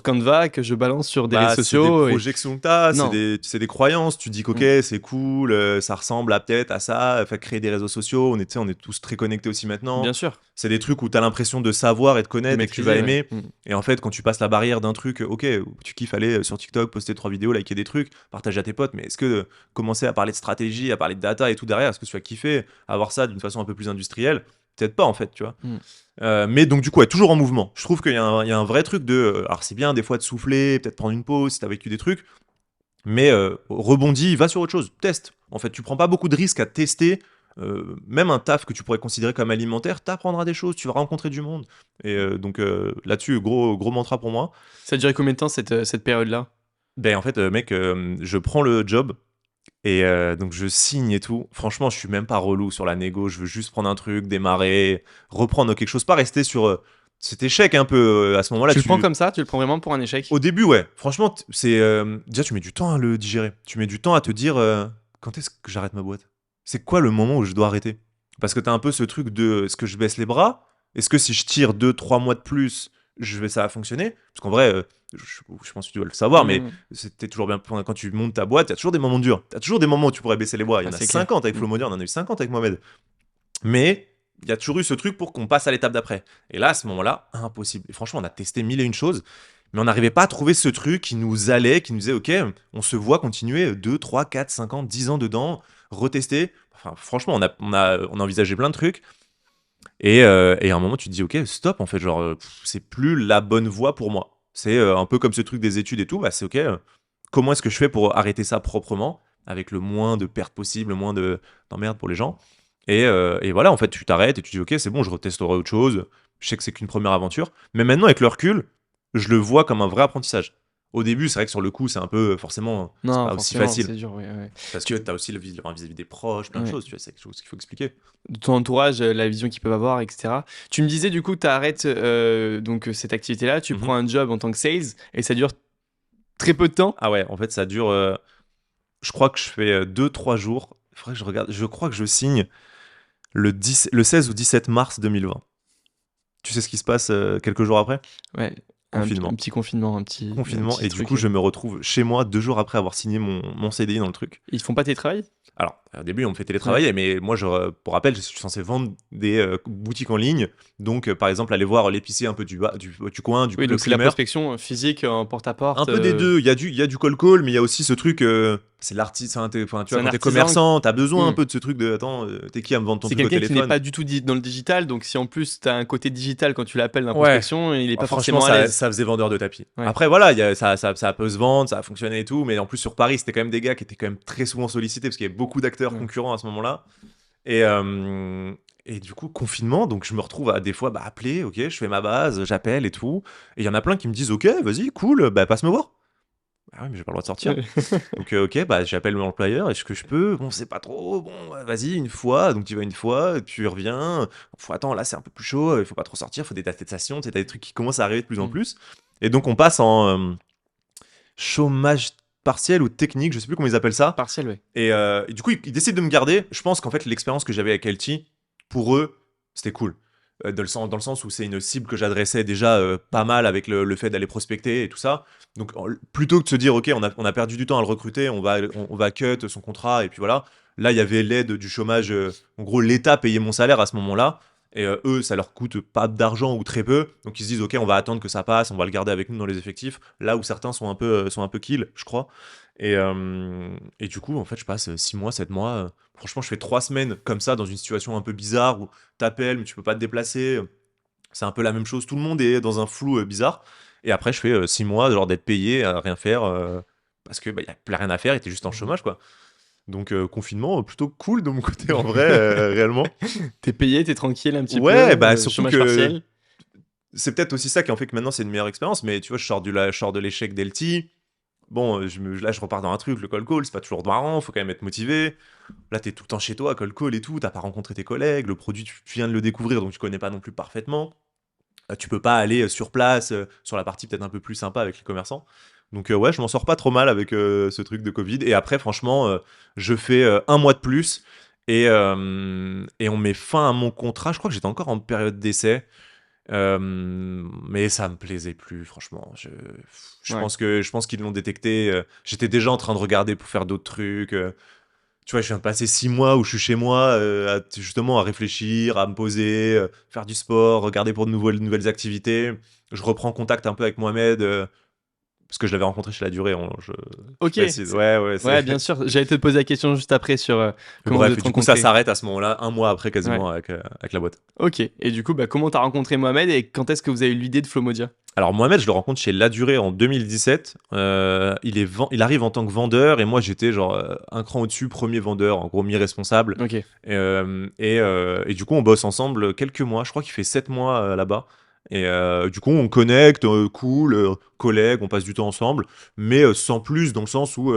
Canva que je balance sur des réseaux C'est des sociaux. projections que t'as, Non. c'est des croyances. Tu dis qu'ok, c'est cool, ça ressemble à peut-être à ça. Fait créer des réseaux sociaux. On est tous très connectés aussi maintenant. Bien sûr. C'est des trucs où t'as l'impression de savoir et de connaître et que tu vas Maîtriser, aimer. ouais. Et en fait, quand tu passes la barrière d'un truc, ok, tu kiffes aller sur TikTok, poster 3 vidéos, liker des trucs, partager à tes potes, mais est-ce que commencer à parler de stratégie, à parler de data et tout derrière, est-ce que tu vas kiffer avoir ça d'une façon un peu plus industrielle? Peut-être pas en fait, tu vois. Mm. Mais donc du coup, ouais, toujours en mouvement. Je trouve qu'il y a un vrai truc de... alors c'est bien des fois de souffler, peut-être prendre une pause si t'as vécu des trucs, mais rebondis, va sur autre chose, teste. En fait, tu prends pas beaucoup de risques à tester. Même un taf que tu pourrais considérer comme alimentaire, t'apprendras des choses, tu vas rencontrer du monde. Et donc là-dessus, gros mantra pour moi. Ça a duré combien de temps cette période-là? Ben en fait, mec, je prends le job et donc je signe et tout. Franchement, je suis même pas relou sur la négo. Je veux juste prendre un truc, démarrer, reprendre quelque chose, pas rester sur cet échec un peu à ce moment-là. Tu le prends comme ça? Tu le prends vraiment pour un échec? Au début, ouais. Franchement, c'est déjà tu mets du temps à le digérer. Tu mets du temps à te dire quand est-ce que j'arrête ma boîte? C'est quoi le moment où je dois arrêter? Parce que t'as un peu ce truc de est-ce que je baisse les bras? Est-ce que si je tire 2-3 mois de plus, ça va fonctionner? Parce qu'en vrai, je pense que tu dois le savoir, mais c'était toujours bien quand tu montes ta boîte, il y a toujours des moments durs. Tu as toujours des moments où tu pourrais baisser les bras. Il y en a C'est clair. 50 avec Flow Modern, on en a eu 50 avec Mohamed. Mais il y a toujours eu ce truc pour qu'on passe à l'étape d'après. Et là, à ce moment-là, impossible. Et franchement, on a testé mille et une choses, mais on n'arrivait pas à trouver ce truc qui nous allait, qui nous disait, ok, on se voit continuer 2, 3, 4, 5 ans, 10 ans dedans, retester. Enfin, franchement, on a envisagé plein de trucs. Et à un moment, tu te dis, ok, stop, en fait, genre, c'est plus la bonne voie pour moi. C'est un peu comme ce truc des études et tout, bah, c'est ok, comment est-ce que je fais pour arrêter ça proprement, avec le moins de pertes possible, le moins d'emmerde pour les gens. Et voilà, en fait, tu t'arrêtes et tu dis, ok, c'est bon, je retesterai autre chose. Je sais que c'est qu'une première aventure. Mais maintenant, avec le recul, je le vois comme un vrai apprentissage. Au début, c'est vrai que sur le coup, c'est un peu, forcément, c'est Non, pas aussi forcément, facile. c'est dur, ouais. Parce que t'as aussi le vis-à-vis des proches, plein de Ouais. choses, tu vois, c'est quelque chose qu'il faut expliquer. De ton entourage, la vision qu'ils peuvent avoir, etc. Tu me disais du coup que tu arrêtes donc cette activité-là, tu Mhm. prends un job en tant que sales et ça dure très peu de temps. Ah ouais, en fait, ça dure. Je crois que je fais 2-3 jours. Il faudrait que je regarde. Je crois que je signe le 16 ou 17 mars 2020. Tu sais ce qui se passe quelques jours après? Ouais, un Confinement. petit confinement, un Confinement. petit Et du truc. coup, je me retrouve chez moi 2 jours après avoir signé mon CDI dans le truc. Ils te font pas tes travails? Alors, au début, on me fait Ouais. télétravailler, mais moi, pour rappel, je suis censé vendre des boutiques en ligne. Donc, par exemple, aller voir l'épicier un peu du coin, Oui, le donc c'est la primeur. prospection physique en Un porte-à-porte. peu des deux. Il y a du call call, mais il y a aussi ce truc. C'est l'artiste. Enfin, tu C'est vois, un quand t'es artisan. commerçant, t'as besoin un Hmm. peu de ce truc de attends, t'es qui à me vendre ton C'est truc au quelqu'un qui n'est téléphone? pas du tout dans le digital, donc si en plus tu as un côté digital quand tu l'appelles dans la Ouais. prospection, il est Ah, pas franchement, forcément à ça, l'aise. ça faisait vendeur de tapis. Ouais. Après, voilà, ça peut se vendre, ça a fonctionné et tout, mais en plus sur Paris, c'était quand même des gars qui étaient quand même très souvent sollicités parce qu'il y avait beaucoup d'acteurs Ouais. concurrents à ce moment-là. Et du coup, confinement, donc je me retrouve à des fois appeler, ok, je fais ma base, j'appelle et tout. Et il y en a plein qui me disent, ok, vas-y, cool, bah passe me voir. Ah oui, mais j'ai pas le droit de sortir. Donc, ok, bah j'appelle mon employeur, est-ce que je peux? Bon, c'est pas trop, bon, vas-y, une fois. Donc tu vas une fois, tu reviens. Faut, attends, là c'est un peu plus chaud, il faut pas trop sortir, faut des attestations, tu sais, t'as des trucs qui commencent à arriver de plus en Hmm. plus. Et donc on passe en chômage partiel ou technique, je sais plus comment ils appellent ça. Partiel, ouais. Et du coup, ils décident de me garder. Je pense qu'en fait, l'expérience que j'avais avec LT, pour eux, c'était cool. Dans le sens où c'est une cible que j'adressais déjà pas mal avec le fait d'aller prospecter et tout ça. Donc, plutôt que de se dire, OK, on a perdu du temps à le recruter, on va cut son contrat, et puis voilà. Là, il y avait l'aide du chômage. En gros, l'État payait mon salaire à ce moment-là. Et eux, ça leur coûte pas d'argent ou très peu. Donc, ils se disent, OK, on va attendre que ça passe, on va le garder avec nous dans les effectifs. Là où certains sont un peu kill, je crois. Et du coup, en fait, je passe 6 mois, 7 mois. Franchement, je fais 3 semaines comme ça dans une situation un peu bizarre où t'appelles, mais tu peux pas te déplacer. C'est un peu la même chose. Tout le monde est dans un flou bizarre. Et après, je fais 6 mois genre d'être payé à rien faire parce que y a plus rien à faire. Et t'es juste en Mhm. chômage, quoi. Donc, confinement plutôt cool de mon côté en vrai, réellement. T'es payé, t'es tranquille un petit peu, Ouais, bah surtout chômage que partiel. c'est peut-être aussi ça qui en fait que maintenant c'est une meilleure expérience. Mais tu vois, je sors de l'échec d'Elty. Bon, là, je repars dans un truc, le call call, c'est pas toujours marrant, faut quand même être motivé. Là, t'es tout le temps chez toi, call call et tout, t'as pas rencontré tes collègues, le produit, tu viens de le découvrir, donc tu connais pas non plus parfaitement. Tu peux pas aller sur place, sur la partie peut-être un peu plus sympa avec les commerçants. Donc, ouais, je m'en sors pas trop mal avec ce truc de Covid. Et après, franchement, je fais un mois de plus et on met fin à mon contrat. Je crois que j'étais encore en période d'essai. Mais ça me plaisait plus, franchement. Je Ouais. pense qu'ils l'ont détecté. J'étais déjà en train de regarder pour faire d'autres trucs. Tu vois, je viens de passer 6 mois où je suis chez moi, justement à réfléchir, à me poser, faire du sport, regarder pour de nouvelles activités. Je reprends contact un peu avec Mohamed, parce que je l'avais rencontré chez La Durée. Je Ok. précise. Ouais, ouais, c'est. Ouais, bien sûr. J'allais te poser la question juste après sur Mais comment vous bref, et êtes du coup, ça rencontrés. s'arrête à ce moment-là, un mois après Ouais. quasiment avec la boîte. Ok. Et du coup, comment t'as rencontré Mohamed et quand est-ce que vous avez eu l'idée de Flomodia? Alors Mohamed, je le rencontre chez La Durée en 2017. Il arrive en tant que vendeur et moi j'étais genre un cran au-dessus, premier vendeur, en gros mi-responsable. Ok. Et du coup on bosse ensemble quelques mois. Je crois qu'il fait 7 mois là-bas. Et du coup on connecte, cool, collègues, on passe du temps ensemble, mais sans plus dans le sens où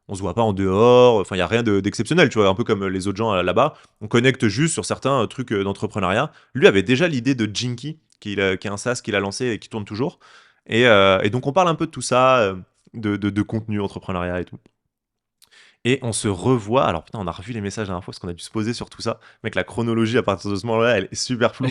on se voit pas en dehors. Enfin il y a rien d'exceptionnel, tu vois, un peu comme les autres gens là-bas. On connecte juste sur certains trucs d'entrepreneuriat. Lui avait déjà l'idée de Jinky qui est un SaaS qu'il a lancé et qui tourne toujours. Et donc on parle un peu de tout ça, de contenu entrepreneuriat et tout. Et on se revoit. Alors putain, on a revu les messages la dernière fois parce qu'on a dû se poser sur tout ça. Mec, la chronologie à partir de ce moment-là, elle est super floue.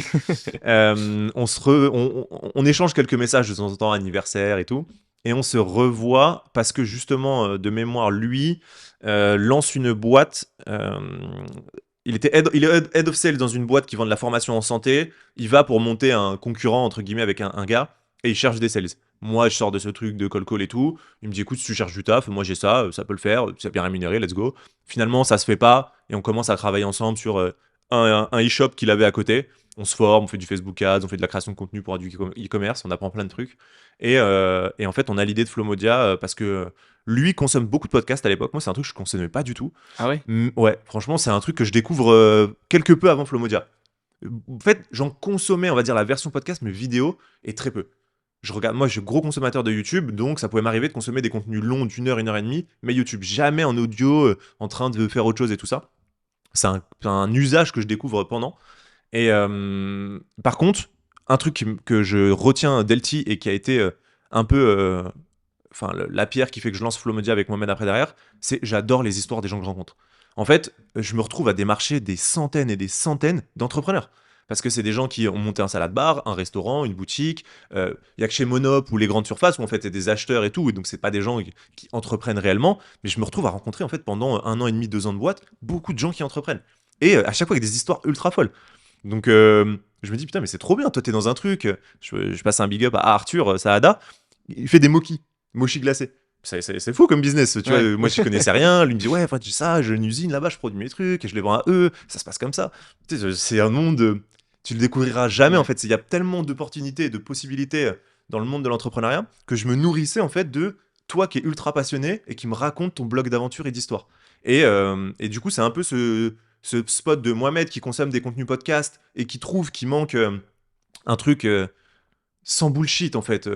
On échange quelques messages de temps en temps, anniversaire et tout. Et on se revoit parce que justement, de mémoire, lui lance une boîte. Il est head of sales dans une boîte qui vend de la formation en santé. Il va pour monter un concurrent, entre guillemets, avec un gars. Et il cherche des sales. Moi, je sors de ce truc de call et tout. Il me dit, écoute, si tu cherches du taf, moi j'ai ça peut le faire, c'est bien rémunéré, let's go. Finalement, ça se fait pas. Et on commence à travailler ensemble sur un e-shop qu'il avait à côté. On se forme, on fait du Facebook Ads, on fait de la création de contenu pour du e-commerce, on apprend plein de trucs. Et en fait, on a l'idée de Flomodia parce que lui consomme beaucoup de podcasts à l'époque. Moi, c'est un truc que je consommais pas du tout. Ah ouais? Ouais, franchement, c'est un truc que je découvre quelque peu avant Flomodia. En fait, j'en consommais, on va dire, la version podcast, mais vidéo, et très peu. Moi, je suis gros consommateur de YouTube, donc ça pouvait m'arriver de consommer des contenus longs d'une heure et demie, mais YouTube, jamais en audio, en train de faire autre chose et tout ça. C'est un usage que je découvre pendant. Et par contre, un truc que je retiens d'Elty et qui a été un peu la pierre qui fait que je lance Flomodia avec Mohamed après derrière, c'est j'adore les histoires des gens que je rencontre. En fait, je me retrouve à démarcher des centaines et des centaines d'entrepreneurs. Parce que c'est des gens qui ont monté un salade-bar, un restaurant, une boutique. Il y a que chez Monop ou les grandes surfaces où en fait il y a des acheteurs et tout, et donc c'est pas des gens qui entreprennent réellement. Mais je me retrouve à rencontrer en fait pendant 1 an et demi, 2 ans de boîte, beaucoup de gens qui entreprennent. Et à chaque fois avec des histoires ultra folles. Donc je me dis putain mais c'est trop bien, toi t'es dans un truc. Je passe un big up à Arthur Saada, il fait des mochis glacés. C'est fou comme business, tu vois. Ouais. Moi, je connaissais rien. Lui me dit, ouais, enfin, tu sais ça, j'ai une usine là-bas, je produis mes trucs et je les vends à eux. Ça se passe comme ça. Tu sais, c'est un monde, tu le découvriras jamais Ouais. en fait. Il y a tellement d'opportunités et de possibilités dans le monde de l'entrepreneuriat que je me nourrissais en fait de toi qui es ultra passionné et qui me raconte ton blog d'aventure et d'histoire. Et du coup, c'est un peu ce spot de Mohamed qui consomme des contenus podcast et qui trouve qu'il manque un truc. Sans bullshit en fait.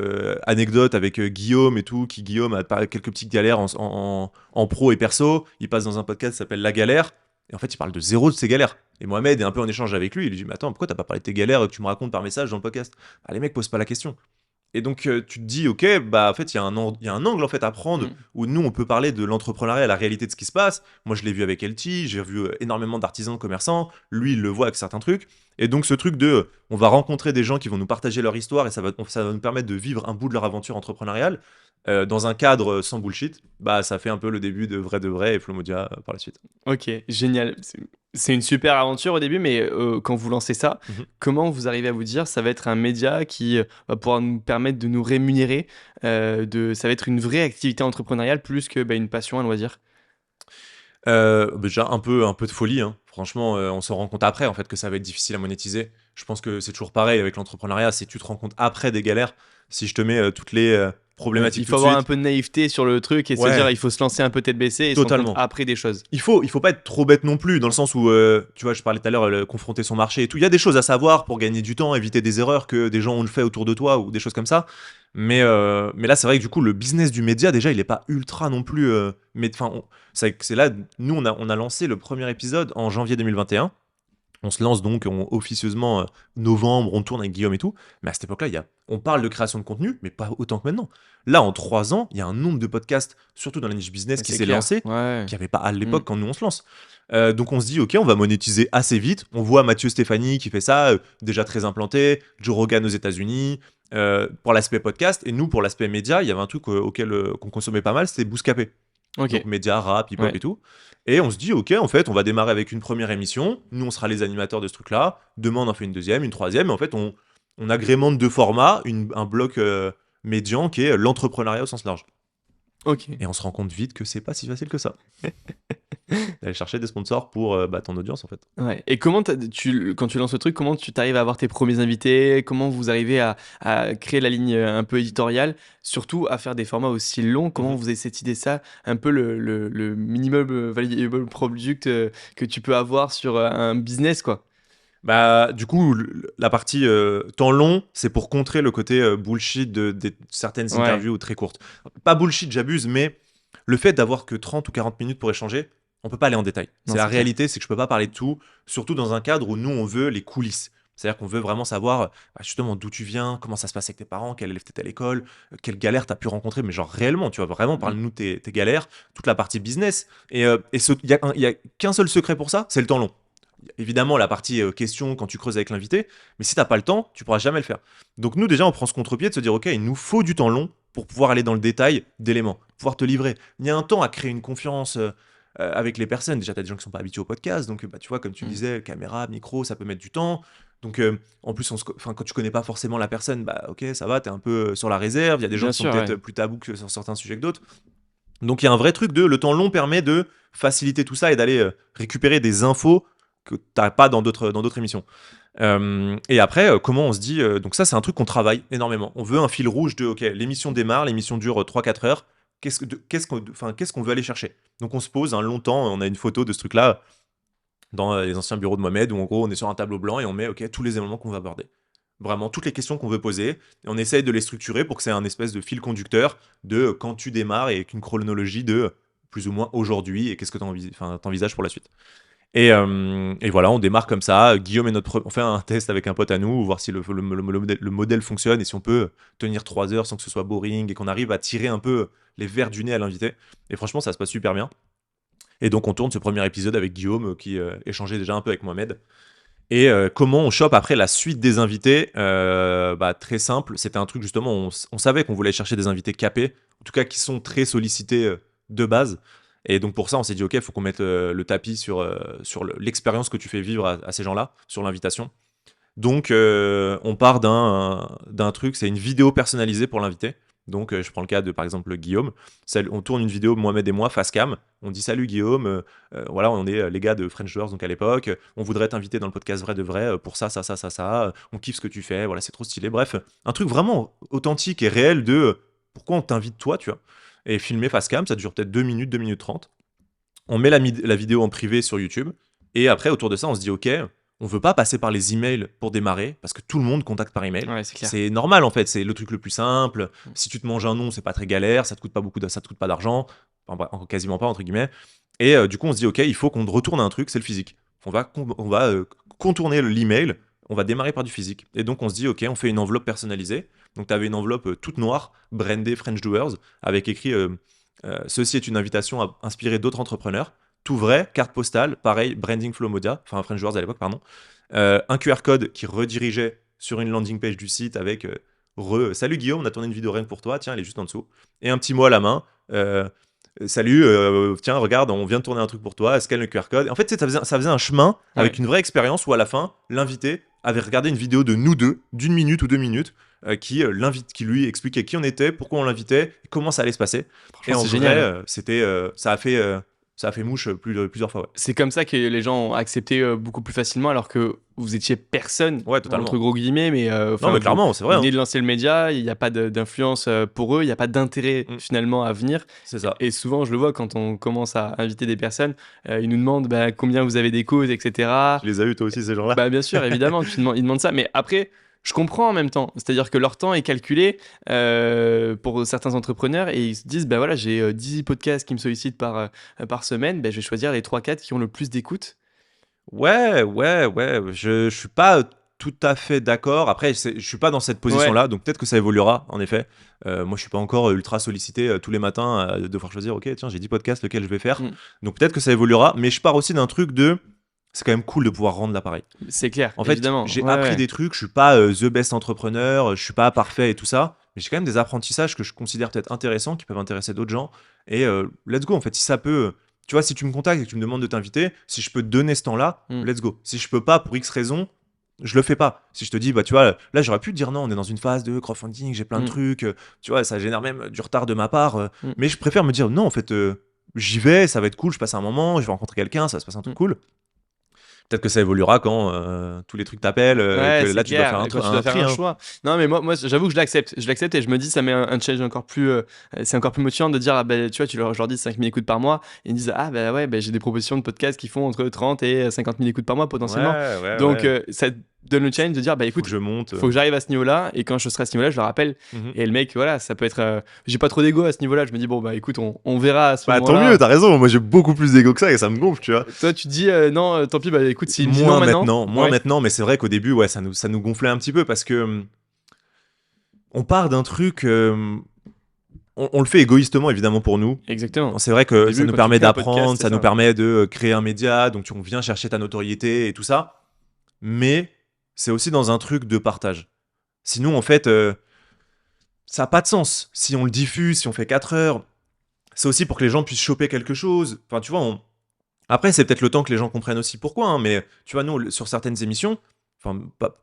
Anecdote avec Guillaume et tout, qui Guillaume a quelques petites galères en pro et perso. Il passe dans un podcast qui s'appelle La Galère. Et en fait, il parle de zéro de ses galères. Et Mohamed est un peu en échange avec lui. Il lui dit, mais attends, pourquoi t'as pas parlé de tes galères que tu me racontes par message dans le podcast? Bah, les mecs posent pas la question. Et donc, tu te dis, ok, bah en fait, il y a un angle en fait à prendre Mm. où nous, on peut parler de l'entrepreneuriat, la réalité de ce qui se passe. Moi, je l'ai vu avec LT, j'ai vu énormément d'artisans, de commerçants. Lui, il le voit avec certains trucs. Et donc, ce truc de, on va rencontrer des gens qui vont nous partager leur histoire et ça va nous permettre de vivre un bout de leur aventure entrepreneuriale dans un cadre sans bullshit. Bah, ça fait un peu le début de vrai et Flomodia par la suite. Ok, génial. C'est une super aventure au début, mais quand vous lancez ça, Mhm. comment vous arrivez à vous dire ça va être un média qui va pouvoir nous permettre de nous rémunérer, ça va être une vraie activité entrepreneuriale plus que une passion, un loisir? Déjà un peu de folie, hein. Franchement, on se rend compte après en fait que ça va être difficile à monétiser. Je pense que c'est toujours pareil avec l'entrepreneuriat, si tu te rends compte après des galères, si je te mets toutes les Ouais, problématiques il tout faut de avoir un suite. peu de naïveté sur le truc et se dire Ouais, il faut se lancer un peu tête baissée et se rendre compte totalement. après des choses. Il faut pas être trop bête non plus, dans le sens où, tu vois, je parlais tout à l'heure, confronter son marché et tout. Il y a des choses à savoir pour gagner du temps, éviter des erreurs que des gens ont fait autour de toi ou des choses comme ça. Mais là, c'est vrai que du coup, le business du média, déjà, il est pas ultra non plus. Mais enfin, c'est là, nous, on a lancé le premier épisode en janvier 2021. On se lance donc officieusement novembre, on tourne avec Guillaume et tout. Mais à cette époque-là, on parle de création de contenu, mais pas autant que maintenant. Là, en 3 ans, il y a un nombre de podcasts, surtout dans la niche business, Ouais, qui c'est s'est clair. lancé, Ouais. qu'il n'y avait pas à Mm. l'époque quand nous on se lance. Donc on se dit, ok, on va monétiser assez vite. On voit Mathieu Stéphanie qui fait ça, déjà très implanté, Joe Rogan aux États-Unis, pour l'aspect podcast. Et nous, pour l'aspect média, il y avait un truc qu'on consommait pas mal, c'était Bouscapé. Donc Ok. média, rap, hip-hop Ouais. et tout. Et on se dit, ok, en fait, on va démarrer avec une première émission. Nous, on sera les animateurs de ce truc-là. Demain, on en fait une deuxième, une troisième. Et en fait, on agrémente deux formats, un bloc médian qui est l'entrepreneuriat au sens large. Ok. Et on se rend compte vite que c'est pas si facile que ça. D'aller chercher des sponsors pour ton audience, en fait. Ouais. Et comment quand tu lances le truc, comment tu t'arrives à avoir tes premiers invités? Comment vous arrivez à créer la ligne un peu éditoriale? Surtout à faire des formats aussi longs. Comment Mhm. vous avez cette idée ça? Un peu le minimum valuable product que tu peux avoir sur un business, quoi. Bah, du coup, la partie temps long, c'est pour contrer le côté bullshit de certaines Ouais. interviews très courtes. Pas bullshit, j'abuse, mais le fait d'avoir que 30 ou 40 minutes pour échanger, on peut pas aller en détail. Non, C'est la c'est clair. réalité, c'est que je peux pas parler de tout, surtout dans un cadre où nous, on veut les coulisses. C'est-à-dire qu'on veut vraiment savoir justement d'où tu viens, comment ça se passe avec tes parents, quel élève t'étais à l'école, quelle galère t'as pu rencontrer, mais genre réellement, tu vois, vraiment, Mm. parle-nous de tes galères, toute la partie business. Et il y a qu'un seul secret pour ça, c'est le temps long. Évidemment, la partie question quand tu creuses avec l'invité, mais si t'as pas le temps, tu pourras jamais le faire. Donc nous, déjà, on prend ce contre-pied de se dire, ok, il nous faut du temps long pour pouvoir aller dans le détail d'éléments, pouvoir te livrer. Il y a un temps à créer une confiance avec les personnes. Déjà, tu as des gens qui sont pas habitués au podcast, donc bah, tu vois, comme tu Mm. disais, caméra, micro, ça peut mettre du temps. Donc en plus, quand tu connais pas forcément la personne, bah ok, ça va, t'es un peu sur la réserve. Il y a des gens Bien qui sont sûr, peut-être ouais. plus tabous que sur certains sujets que d'autres. Donc il y a un vrai truc de le temps long permet de faciliter tout ça et d'aller récupérer des infos que t'as pas dans d'autres émissions. Et après, comment on se dit donc ça, c'est un truc qu'on travaille énormément. On veut un fil rouge de OK, l'émission démarre, l'émission dure 3-4 heures. Qu'est-ce qu'on veut aller chercher? Donc on se pose longtemps, on a une photo de ce truc-là dans les anciens bureaux de Mohamed, où en gros on est sur un tableau blanc et on met OK, tous les éléments qu'on va aborder. Vraiment, toutes les questions qu'on veut poser, et on essaye de les structurer pour que c'est un espèce de fil conducteur de quand tu démarres et avec une chronologie de plus ou moins aujourd'hui et qu'est-ce que t'envisages pour la suite. Et voilà, on démarre comme ça. Guillaume est on fait un test avec un pote à nous, voir si le modèle fonctionne et si on peut tenir 3 heures sans que ce soit boring et qu'on arrive à tirer un peu les vers du nez à l'invité. Et franchement, ça se passe super bien. Et donc, on tourne ce premier épisode avec Guillaume qui échangeait déjà un peu avec Mohamed. Et comment on chope après la suite des invités? Très simple, c'était un truc justement, on savait qu'on voulait chercher des invités capés, en tout cas qui sont très sollicités de base. Et donc pour ça, on s'est dit, OK, il faut qu'on mette le tapis sur l'expérience que tu fais vivre à ces gens-là, sur l'invitation. Donc on part d'un truc, c'est une vidéo personnalisée pour l'invité. Donc je prends le cas de, par exemple, Guillaume. On tourne une vidéo, Mohamed et moi, face cam. On dit salut Guillaume, voilà, on est les gars de French Doors, donc à l'époque. On voudrait t'inviter dans le podcast Vrai de Vrai pour ça. On kiffe ce que tu fais, voilà, c'est trop stylé. Bref, un truc vraiment authentique et réel de pourquoi on t'invite toi, tu vois. Et filmé face cam, ça dure peut-être 2 minutes, 2 minutes 30. On met la vidéo en privé sur YouTube. Et après, autour de ça, on se dit, OK, on veut pas passer par les emails pour démarrer, parce que tout le monde contacte par email. Ouais, c'est clair. C'est normal, en fait, c'est le truc le plus simple. Si tu te manges un nom, c'est pas très galère, ça te coûte pas d'argent, enfin, quasiment pas, entre guillemets. Et du coup, on se dit, OK, il faut qu'on retourne à un truc, c'est le physique. On va contourner l'email, on va démarrer par du physique. Et donc, on se dit, OK, on fait une enveloppe personnalisée. Donc, tu avais une enveloppe toute noire, brandée French Doers, avec écrit ceci est une invitation à inspirer d'autres entrepreneurs. Tout vrai, carte postale, pareil, branding Flow Modia, enfin French Doers à l'époque, pardon. Un QR code qui redirigeait sur une landing page du site avec salut Guillaume, on a tourné une vidéo rien que pour toi, tiens, elle est juste en dessous. Et un petit mot à la main. Salut, tiens, regarde, on vient de tourner un truc pour toi, scanne le QR code. En fait, ça faisait un chemin avec une vraie expérience où à la fin, l'invité avait regardé une vidéo de nous deux, d'1 minute ou 2 minutes, qui lui expliquait qui on était, pourquoi on l'invitait, et comment ça allait se passer. Et en c'est vrai, génial. ça a fait mouche plusieurs fois. Ouais, C'est comme ça que les gens ont accepté beaucoup plus facilement, alors que vous étiez personne, ouais, totalement. entre gros guillemets, mais Non, mais clairement, c'est vrai. Vous venez de lancer le média, il n'y a pas d'influence pour eux, il n'y a pas d'intérêt finalement à venir. C'est ça. Et souvent, je le vois quand on commence à inviter des personnes, ils nous demandent combien vous avez d'écoutes, etc. Tu les as eu toi aussi, ces gens-là? Bien sûr, évidemment, ils demandent ça. Mais après, je comprends en même temps. C'est-à-dire que leur temps est calculé pour certains entrepreneurs et ils se disent, voilà, j'ai 10 podcasts qui me sollicitent par semaine, je vais choisir les 3-4 qui ont le plus d'écoutes. Ouais. Je suis pas tout à fait d'accord. Après, je suis pas dans cette position-là, donc peut-être que ça évoluera, en effet. Moi, je suis pas encore ultra sollicité tous les matins de devoir choisir, OK, tiens, j'ai 10 podcasts, lequel je vais faire. Donc peut-être que ça évoluera, mais je pars aussi d'un truc c'est quand même cool de pouvoir rendre l'appareil. C'est clair, en fait, évidemment. J'ai appris des trucs, je suis pas the best entrepreneur, je suis pas parfait et tout ça, mais j'ai quand même des apprentissages que je considère peut-être intéressants, qui peuvent intéresser d'autres gens. Et let's go, en fait, si ça peut... Tu vois, si tu me contactes et que tu me demandes de t'inviter, si je peux te donner ce temps-là, let's go. Si je peux pas, pour X raison, je le fais pas. Si je te dis, tu vois, là, j'aurais pu te dire non, on est dans une phase de crowdfunding, j'ai plein de trucs, tu vois, ça génère même du retard de ma part, mais je préfère me dire non, en fait, j'y vais, ça va être cool, je passe un moment, je vais rencontrer quelqu'un, ça va se passer un truc cool. Peut-être que ça évoluera quand tous les trucs t'appellent, que là tu dois faire un choix. Non, mais moi j'avoue que je l'accepte et je me dis, ça met un challenge encore plus, c'est encore plus motivant de dire, tu vois, je leur dis 5 000 écoutes par mois, et ils me disent, j'ai des propositions de podcasts qui font entre 30 et 50 000 écoutes par mois potentiellement. Donc ça donne le challenge de dire, écoute, faut que j'arrive à ce niveau-là, et quand je serai à ce niveau-là, je le rappelle. Et le mec, voilà, ça peut être, j'ai pas trop d'ego à ce niveau-là, je me dis, écoute, on verra à ce moment-là. Tant mieux, t'as raison, moi j'ai beaucoup plus d'ego que ça et ça me gonfle, tu vois. Toi tu dis, non, tant pis, écoute, si moins maintenant, mais c'est vrai qu'au début, ça nous gonflait un petit peu parce que on part d'un truc, on le fait égoïstement évidemment pour nous. Exactement. C'est vrai que ça nous permet d'apprendre, ça nous permet de créer un média, donc on vient chercher ta notoriété et tout ça, mais c'est aussi dans un truc de partage. Sinon, en fait, ça n'a pas de sens. Si on le diffuse, si on fait 4 heures, c'est aussi pour que les gens puissent choper quelque chose. Enfin, tu vois, après, c'est peut-être le temps que les gens comprennent aussi pourquoi, mais tu vois, nous, sur certaines émissions,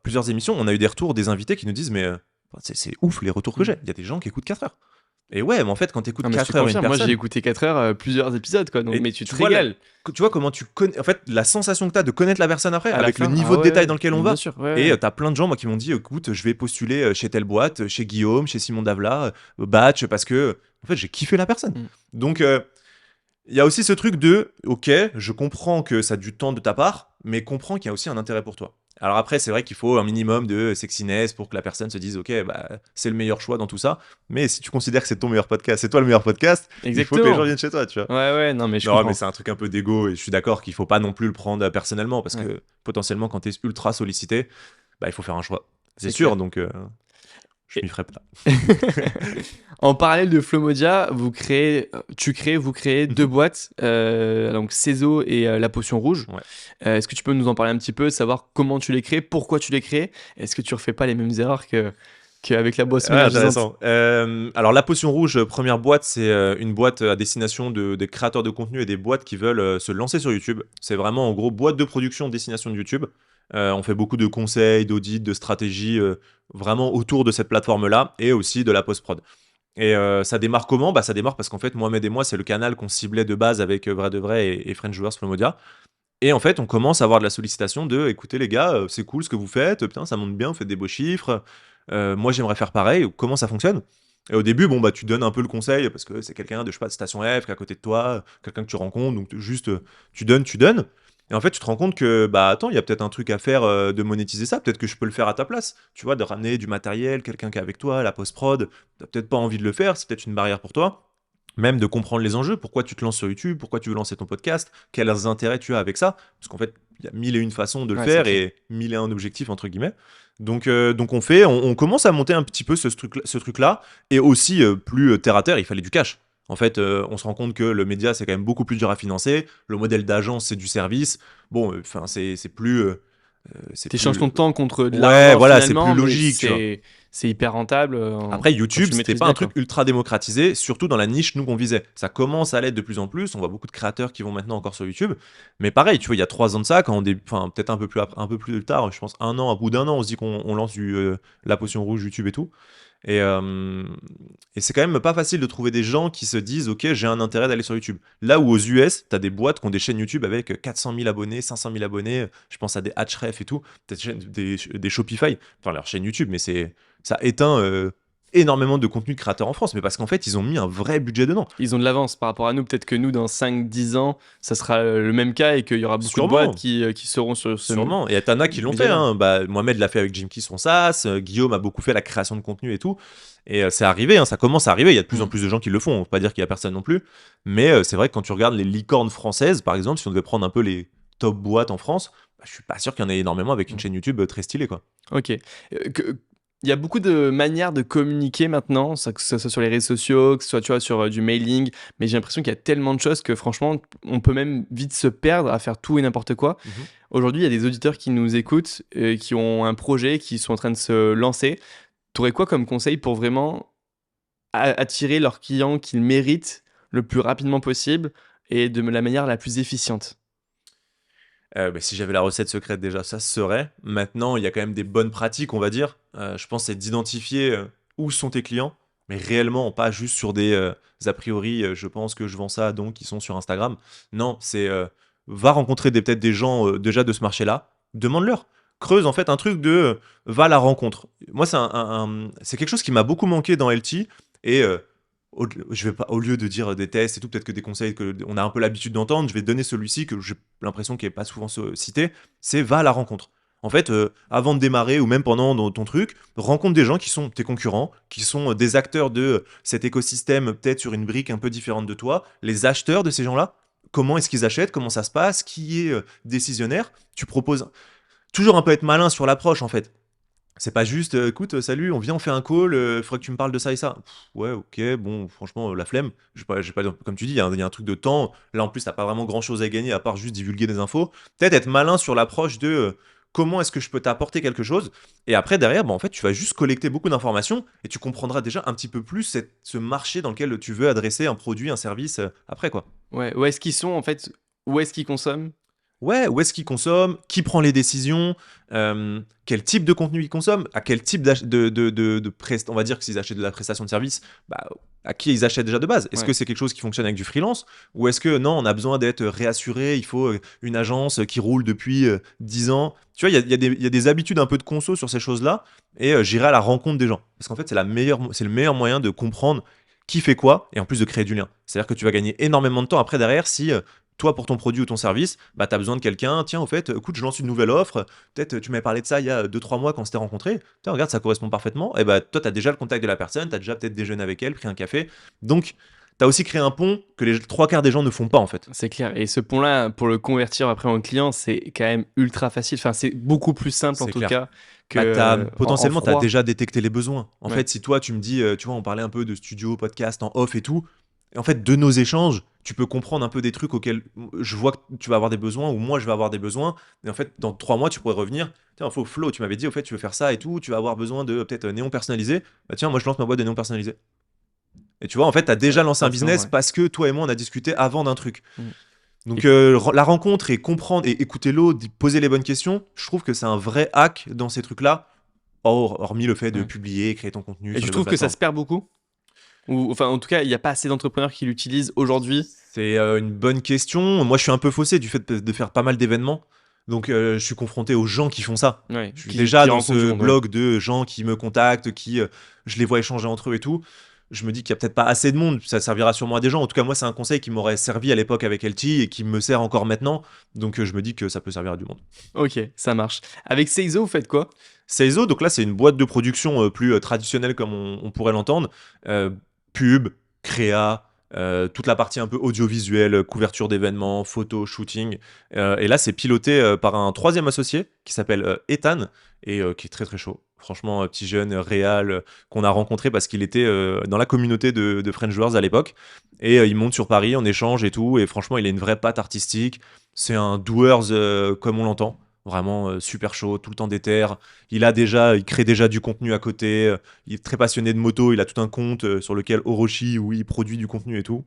plusieurs émissions, on a eu des retours des invités qui nous disent, mais c'est ouf les retours que j'ai. Il y a des gens qui écoutent 4 heures. Et ouais, mais en fait, quand tu écoutes Non, mais je 4 te heures une confirme, moi j'ai personne, écouté 4 heures, plusieurs épisodes, quoi. Donc, et mais tu te tu vois, régales. tu vois comment tu connais, en fait, la sensation que tu as de connaître la personne après, À la avec le fin, niveau ah de ouais, détail ouais, dans lequel on mais bien va. sûr, ouais, Et ouais. t'as plein de gens, moi, qui m'ont dit, écoute, je vais postuler chez telle boîte, chez Guillaume, chez Simon Davila, Batch, parce que, en fait, j'ai kiffé la personne. Mm. Donc, il y a aussi ce truc de, ok, je comprends que ça a du temps de ta part, mais comprends qu'il y a aussi un intérêt pour toi. Alors après, c'est vrai qu'il faut un minimum de sexiness pour que la personne se dise, ok, bah, c'est le meilleur choix dans tout ça. Mais si tu considères que c'est ton meilleur podcast, c'est toi le meilleur podcast, il faut que les gens Exactement. viennent chez toi, tu vois. Ouais, ouais, non, mais je Non, mais comprends. c'est un truc un peu d'ego et je suis d'accord qu'il faut pas non plus le prendre personnellement parce Ouais, que potentiellement, quand t'es ultra sollicité, bah, il faut faire un choix. C'est c'est sûr, clair. donc je Et- m'y ferai pas. En parallèle de Flomodia, vous créez deux Mhm. boîtes, donc Cézo et la potion rouge. Ouais. Est-ce que tu peux nous en parler un petit peu, savoir comment tu les crées, pourquoi tu les crées? Est-ce que tu refais pas les mêmes erreurs qu'avec la boisson Ouais, énergisante? intéressant. Alors, la potion rouge, première boîte, c'est une boîte à destination des créateurs de contenu et des boîtes qui veulent se lancer sur YouTube. C'est vraiment, en gros, boîte de production destination de YouTube. On fait beaucoup de conseils, d'audits, de stratégies vraiment autour de cette plateforme-là et aussi de la post-prod. Et ça démarre comment? Bah, ça démarre parce qu'en fait, Mohamed et moi, c'est le canal qu'on ciblait de base avec Vrai de Vrai et French Joueurs Flomodia. Et en fait, on commence à avoir de la sollicitation de écoutez les gars, c'est cool ce que vous faites, putain, ça monte bien, vous faites des beaux chiffres. Moi, j'aimerais faire pareil. Comment ça fonctionne? Et au début, bon, bah, tu donnes un peu le conseil parce que c'est quelqu'un de, je sais pas, de Station F qui est à côté de toi, quelqu'un que tu rencontres, donc juste tu donnes, tu donnes. Et en fait, tu te rends compte que, bah, attends, il y a peut-être un truc à faire de monétiser ça, peut-être que je peux le faire à ta place, tu vois, de ramener du matériel, quelqu'un qui est avec toi, la post-prod, t'as peut-être pas envie de le faire, c'est peut-être une barrière pour toi. Même de comprendre les enjeux, pourquoi tu te lances sur YouTube, pourquoi tu veux lancer ton podcast, quels intérêts tu as avec ça, parce qu'en fait, il y a mille et une façons de le Ouais, c'est faire clair. et mille et un objectifs, entre guillemets. Donc on commence à monter un petit peu ce truc-là, et aussi plus terre à terre, il fallait du cash. En fait, on se rend compte que le média, c'est quand même beaucoup plus dur à financer, le modèle d'agence, c'est du service. Bon, enfin, c'est plus... c'est T'échanges plus... ton temps contre de Ouais, l'argent voilà, c'est plus finalement, mais logique, tu vois. c'est hyper rentable Après, quand YouTube, tu le c'était maîtrises pas un bien, truc quoi. ultra démocratisé, surtout dans la niche nous qu'on visait. Ça commence à l'être de plus en plus. On voit beaucoup de créateurs qui vont maintenant encore sur YouTube. Mais pareil, tu vois, il y a 3 ans de ça, quand enfin, peut-être un peu plus tard, je pense un an, à bout d'un an, on se dit qu'on lance la potion rouge YouTube et tout. Et, euh, et c'est quand même pas facile de trouver des gens qui se disent, ok, j'ai un intérêt d'aller sur YouTube. Là où aux US, t'as des boîtes qui ont des chaînes YouTube avec 400 000 abonnés, 500 000 abonnés. Je pense à des Href et tout. T'as des Shopify, enfin leur chaîne YouTube, mais ça éteint énormément de contenu de créateurs en France, mais parce qu'en fait, ils ont mis un vrai budget dedans. Ils ont de l'avance par rapport à nous. Peut-être que nous, dans 5-10 ans, ça sera le même cas et qu'il y aura beaucoup de boîtes Sûrement, qui seront sur ce sûrement. Et t'en as qui l'ont fait. média-là. Hein. Bah, Mohamed l'a fait avec Jimky son SaaS, Guillaume a beaucoup fait la création de contenu et tout. Et c'est arrivé, hein, ça commence à arriver. Il y a de plus en Mm. plus de gens qui le font. On ne peut pas dire qu'il y a personne non plus. Mais c'est vrai que quand tu regardes les licornes françaises, par exemple, si on devait prendre un peu les top boîtes en France, bah, je suis pas sûr qu'il y en ait énormément avec une Mm. chaîne YouTube très stylée, quoi. Ok. Il y a beaucoup de manières de communiquer maintenant, que ce soit sur les réseaux sociaux, que ce soit tu vois, sur du mailing, mais j'ai l'impression qu'il y a tellement de choses que franchement, on peut même vite se perdre à faire tout et n'importe quoi. Mhm. Aujourd'hui, il y a des auditeurs qui nous écoutent, qui ont un projet, qui sont en train de se lancer. Tu aurais quoi comme conseil pour vraiment attirer leurs clients qu'ils méritent le plus rapidement possible et de la manière la plus efficiente? Bah, si j'avais la recette secrète déjà, ça se serait. Maintenant, il y a quand même des bonnes pratiques, on va dire. Je pense c'est d'identifier où sont tes clients, mais réellement, pas juste sur des a priori, je pense que je vends ça, donc ils sont sur Instagram. Non, c'est va rencontrer peut-être des gens déjà de ce marché-là, demande-leur. Creuse en fait un truc de va à la rencontre. Moi, c'est quelque chose qui m'a beaucoup manqué dans LT et je vais pas, au lieu de dire des tests et tout, peut-être que des conseils que on a un peu l'habitude d'entendre, je vais donner celui-ci que j'ai l'impression qu'il n'est pas souvent cité, c'est va à la rencontre. En fait, avant de démarrer ou même pendant ton truc, rencontre des gens qui sont tes concurrents, qui sont des acteurs de cet écosystème, peut-être sur une brique un peu différente de toi, les acheteurs de ces gens-là. Comment est-ce qu'ils achètent? Comment ça se passe? Qui est décisionnaire? Tu proposes toujours un peu être malin sur l'approche en fait. C'est pas juste, écoute, salut, on vient, on fait un call, faudrait que tu me parles de ça et ça. Ouais, ok, bon, franchement, la flemme. J'ai pas, comme tu dis, il y a un truc de temps. Là, en plus, t'as pas vraiment grand chose à gagner à part juste divulguer des infos. Peut-être être malin sur l'approche de comment est-ce que je peux t'apporter quelque chose. Et après, derrière, bah, en fait, tu vas juste collecter beaucoup d'informations et tu comprendras déjà un petit peu plus ce marché dans lequel tu veux adresser un produit, un service après, quoi. Ouais, où est-ce qu'ils sont en fait? Où est-ce qu'ils consomment? Ouais, où est-ce qu'ils consomment? Qui prend les décisions? Quel type de contenu ils consomment? À quel type on va dire que s'ils achètent de la prestation de service, bah, à qui ils achètent déjà de base. Est-ce Ouais. que c'est quelque chose qui fonctionne avec du freelance ou est-ce que non, on a besoin d'être réassuré, il faut une agence qui roule depuis 10 ans. Tu vois, il y a des habitudes un peu de conso sur ces choses-là et j'irai à la rencontre des gens. Parce qu'en fait, c'est le meilleur moyen de comprendre qui fait quoi et en plus de créer du lien. C'est-à-dire que tu vas gagner énormément de temps après derrière si toi, pour ton produit ou ton service, bah, tu as besoin de quelqu'un. Tiens, au fait, écoute, je lance une nouvelle offre. Peut-être tu m'avais parlé de ça il y a 2-3 mois quand on s'était rencontrés. Tiens, regarde, ça correspond parfaitement. Et bah, toi, tu as déjà le contact de la personne, tu as déjà peut-être déjeuné avec elle, pris un café. Donc, tu as aussi créé un pont que les 3 quarts des gens ne font pas en fait. C'est clair. Et ce pont-là, pour le convertir après en client, c'est quand même ultra facile. Enfin, c'est beaucoup plus simple en C'est tout clair. cas que Bah, en potentiellement, tu as froid. déjà détecté les besoins. En Ouais. fait, si toi, tu me dis, tu vois, on parlait un peu de studio, podcast en off et tout. Et en fait, de nos échanges, tu peux comprendre un peu des trucs auxquels je vois que tu vas avoir des besoins ou moi, je vais avoir des besoins. Et en fait, dans 3 mois, tu pourrais revenir. Tiens, Flo, tu m'avais dit, au fait, tu veux faire ça et tout. Tu vas avoir besoin de peut-être néon personnalisé. Bah, tiens, moi, je lance ma boîte de néon personnalisé. Et tu vois, en fait, tu as déjà lancé un Forcément, business ouais. parce que toi et moi, on a discuté avant d'un truc. Mm. Donc, Et la rencontre et comprendre et écouter l'autre, poser les bonnes questions, je trouve que c'est un vrai hack dans ces trucs-là. Hormis le fait de ouais. publier, créer ton contenu Et sur tu les bonnes trouves que ça plateformes. se perd beaucoup? Ou enfin, en tout cas, il n'y a pas assez d'entrepreneurs qui l'utilisent aujourd'hui. C'est une bonne question. Moi, je suis un peu faussé du fait de faire pas mal d'événements. Donc, je suis confronté aux gens qui font ça. Ouais. Je suis Qui, déjà qui dans rencontrent du ce monde, ouais. blog de gens qui me contactent, qui je les vois échanger entre eux et tout. Je me dis qu'il y a peut-être pas assez de monde. Ça servira sûrement à des gens. En tout cas, moi, c'est un conseil qui m'aurait servi à l'époque avec LT et qui me sert encore maintenant. Donc, je me dis que ça peut servir à du monde. Ok, ça marche. Avec Seizo, vous faites quoi? Seizo, donc là, c'est une boîte de production plus traditionnelle comme on pourrait l'entendre. Euh, Pub, créa, toute la partie un peu audiovisuelle, couverture d'événements, photos, shooting. Et là, c'est piloté par un troisième associé qui s'appelle Ethan et qui est très très chaud. Franchement, petit jeune, réal, qu'on a rencontré parce qu'il était dans la communauté de French Joueurs à l'époque. Et il monte sur Paris, on échange et tout. Et franchement, il a une vraie patte artistique. C'est un doers comme on l'entend. Vraiment super chaud, tout le temps déter. Il crée déjà du contenu à côté. Il est très passionné de moto. Il a tout un compte sur lequel Orochi où il produit du contenu et tout.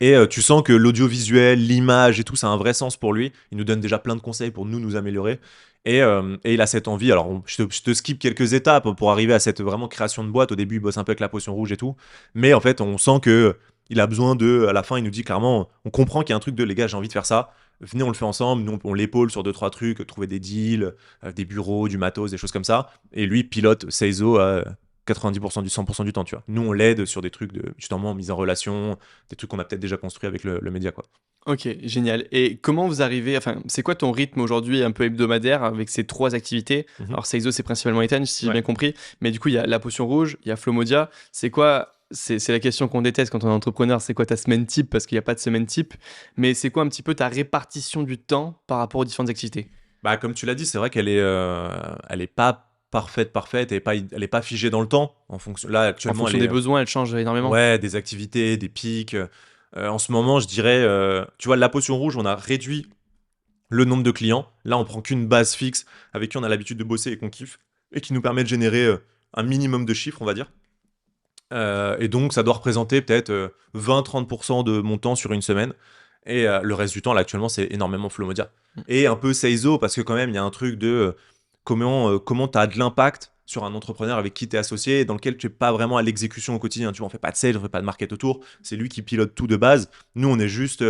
Et tu sens que l'audiovisuel, l'image et tout, ça a un vrai sens pour lui. Il nous donne déjà plein de conseils pour nous améliorer. Et il a cette envie. Alors, je te skip quelques étapes pour arriver à cette vraiment création de boîte. Au début, il bosse un peu avec la potion rouge et tout. Mais en fait, on sent que il a besoin de. À la fin, il nous dit clairement, on comprend qu'il y a un truc de les gars, j'ai envie de faire ça. Venez, on le fait ensemble. Nous, on l'épaule sur 2-3 trucs, trouver des deals, des bureaux, du matos, des choses comme ça. Et lui pilote Seizo à 90% du 100% du temps, tu vois. Nous, on l'aide sur des trucs de justement mise en relation, des trucs qu'on a peut-être déjà construits avec le média, quoi. Ok, génial. Et comment vous arrivez, enfin, c'est quoi ton rythme aujourd'hui un peu hebdomadaire avec ces 3 activités? Mhm. Alors, Seizo, c'est principalement Ethan, si j'ai Ouais. bien compris. Mais du coup, il y a la potion rouge, il y a Flomodia. C'est quoi, c'est la question qu'on déteste quand on est entrepreneur, c'est quoi ta semaine type? Parce qu'il n'y a pas de semaine type. Mais c'est quoi un petit peu ta répartition du temps par rapport aux différentes activités? Bah, comme tu l'as dit, c'est vrai elle est pas parfaite, elle est pas figée dans le temps. En fonction, là, En actuellement, elle fonction est, des besoins, elle change énormément. ouais, des activités, des pics. En ce moment, je dirais, tu vois, la potion rouge, on a réduit le nombre de clients. Là, on prend qu'une base fixe avec qui on a l'habitude de bosser et qu'on kiffe et qui nous permet de générer un minimum de chiffres, on va dire. Et donc, ça doit représenter peut-être 20-30% de mon temps sur une semaine. Et le reste du temps, là, actuellement, c'est énormément Flomodia. Et un peu Seizo, parce que quand même, il y a un truc de comment tu as de l'impact sur un entrepreneur avec qui tu es associé, et dans lequel tu n'es pas vraiment à l'exécution au quotidien. Tu vois, on fait pas de sales, on fait pas de market autour. C'est lui qui pilote tout de base. Nous, on est juste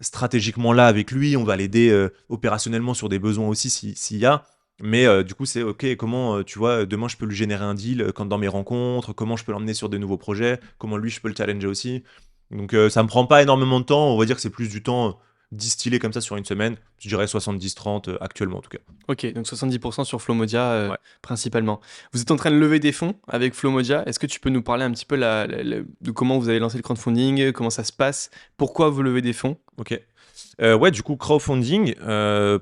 stratégiquement là avec lui. On va l'aider opérationnellement sur des besoins aussi s'il y a. Mais du coup, c'est OK, comment, tu vois, demain, je peux lui générer un deal quand dans mes rencontres, comment je peux l'emmener sur des nouveaux projets, comment lui, je peux le challenger aussi. Donc, ça me prend pas énormément de temps. On va dire que c'est plus du temps distillé comme ça sur une semaine. Je dirais 70-30 actuellement, en tout cas. Ok, donc 70% sur Flomodia Ouais. principalement. Vous êtes en train de lever des fonds avec Flomodia. Est-ce que tu peux nous parler un petit peu de comment vous avez lancé le crowdfunding, comment ça se passe, pourquoi vous levez des fonds? Ok. Ouais, du coup, crowdfunding,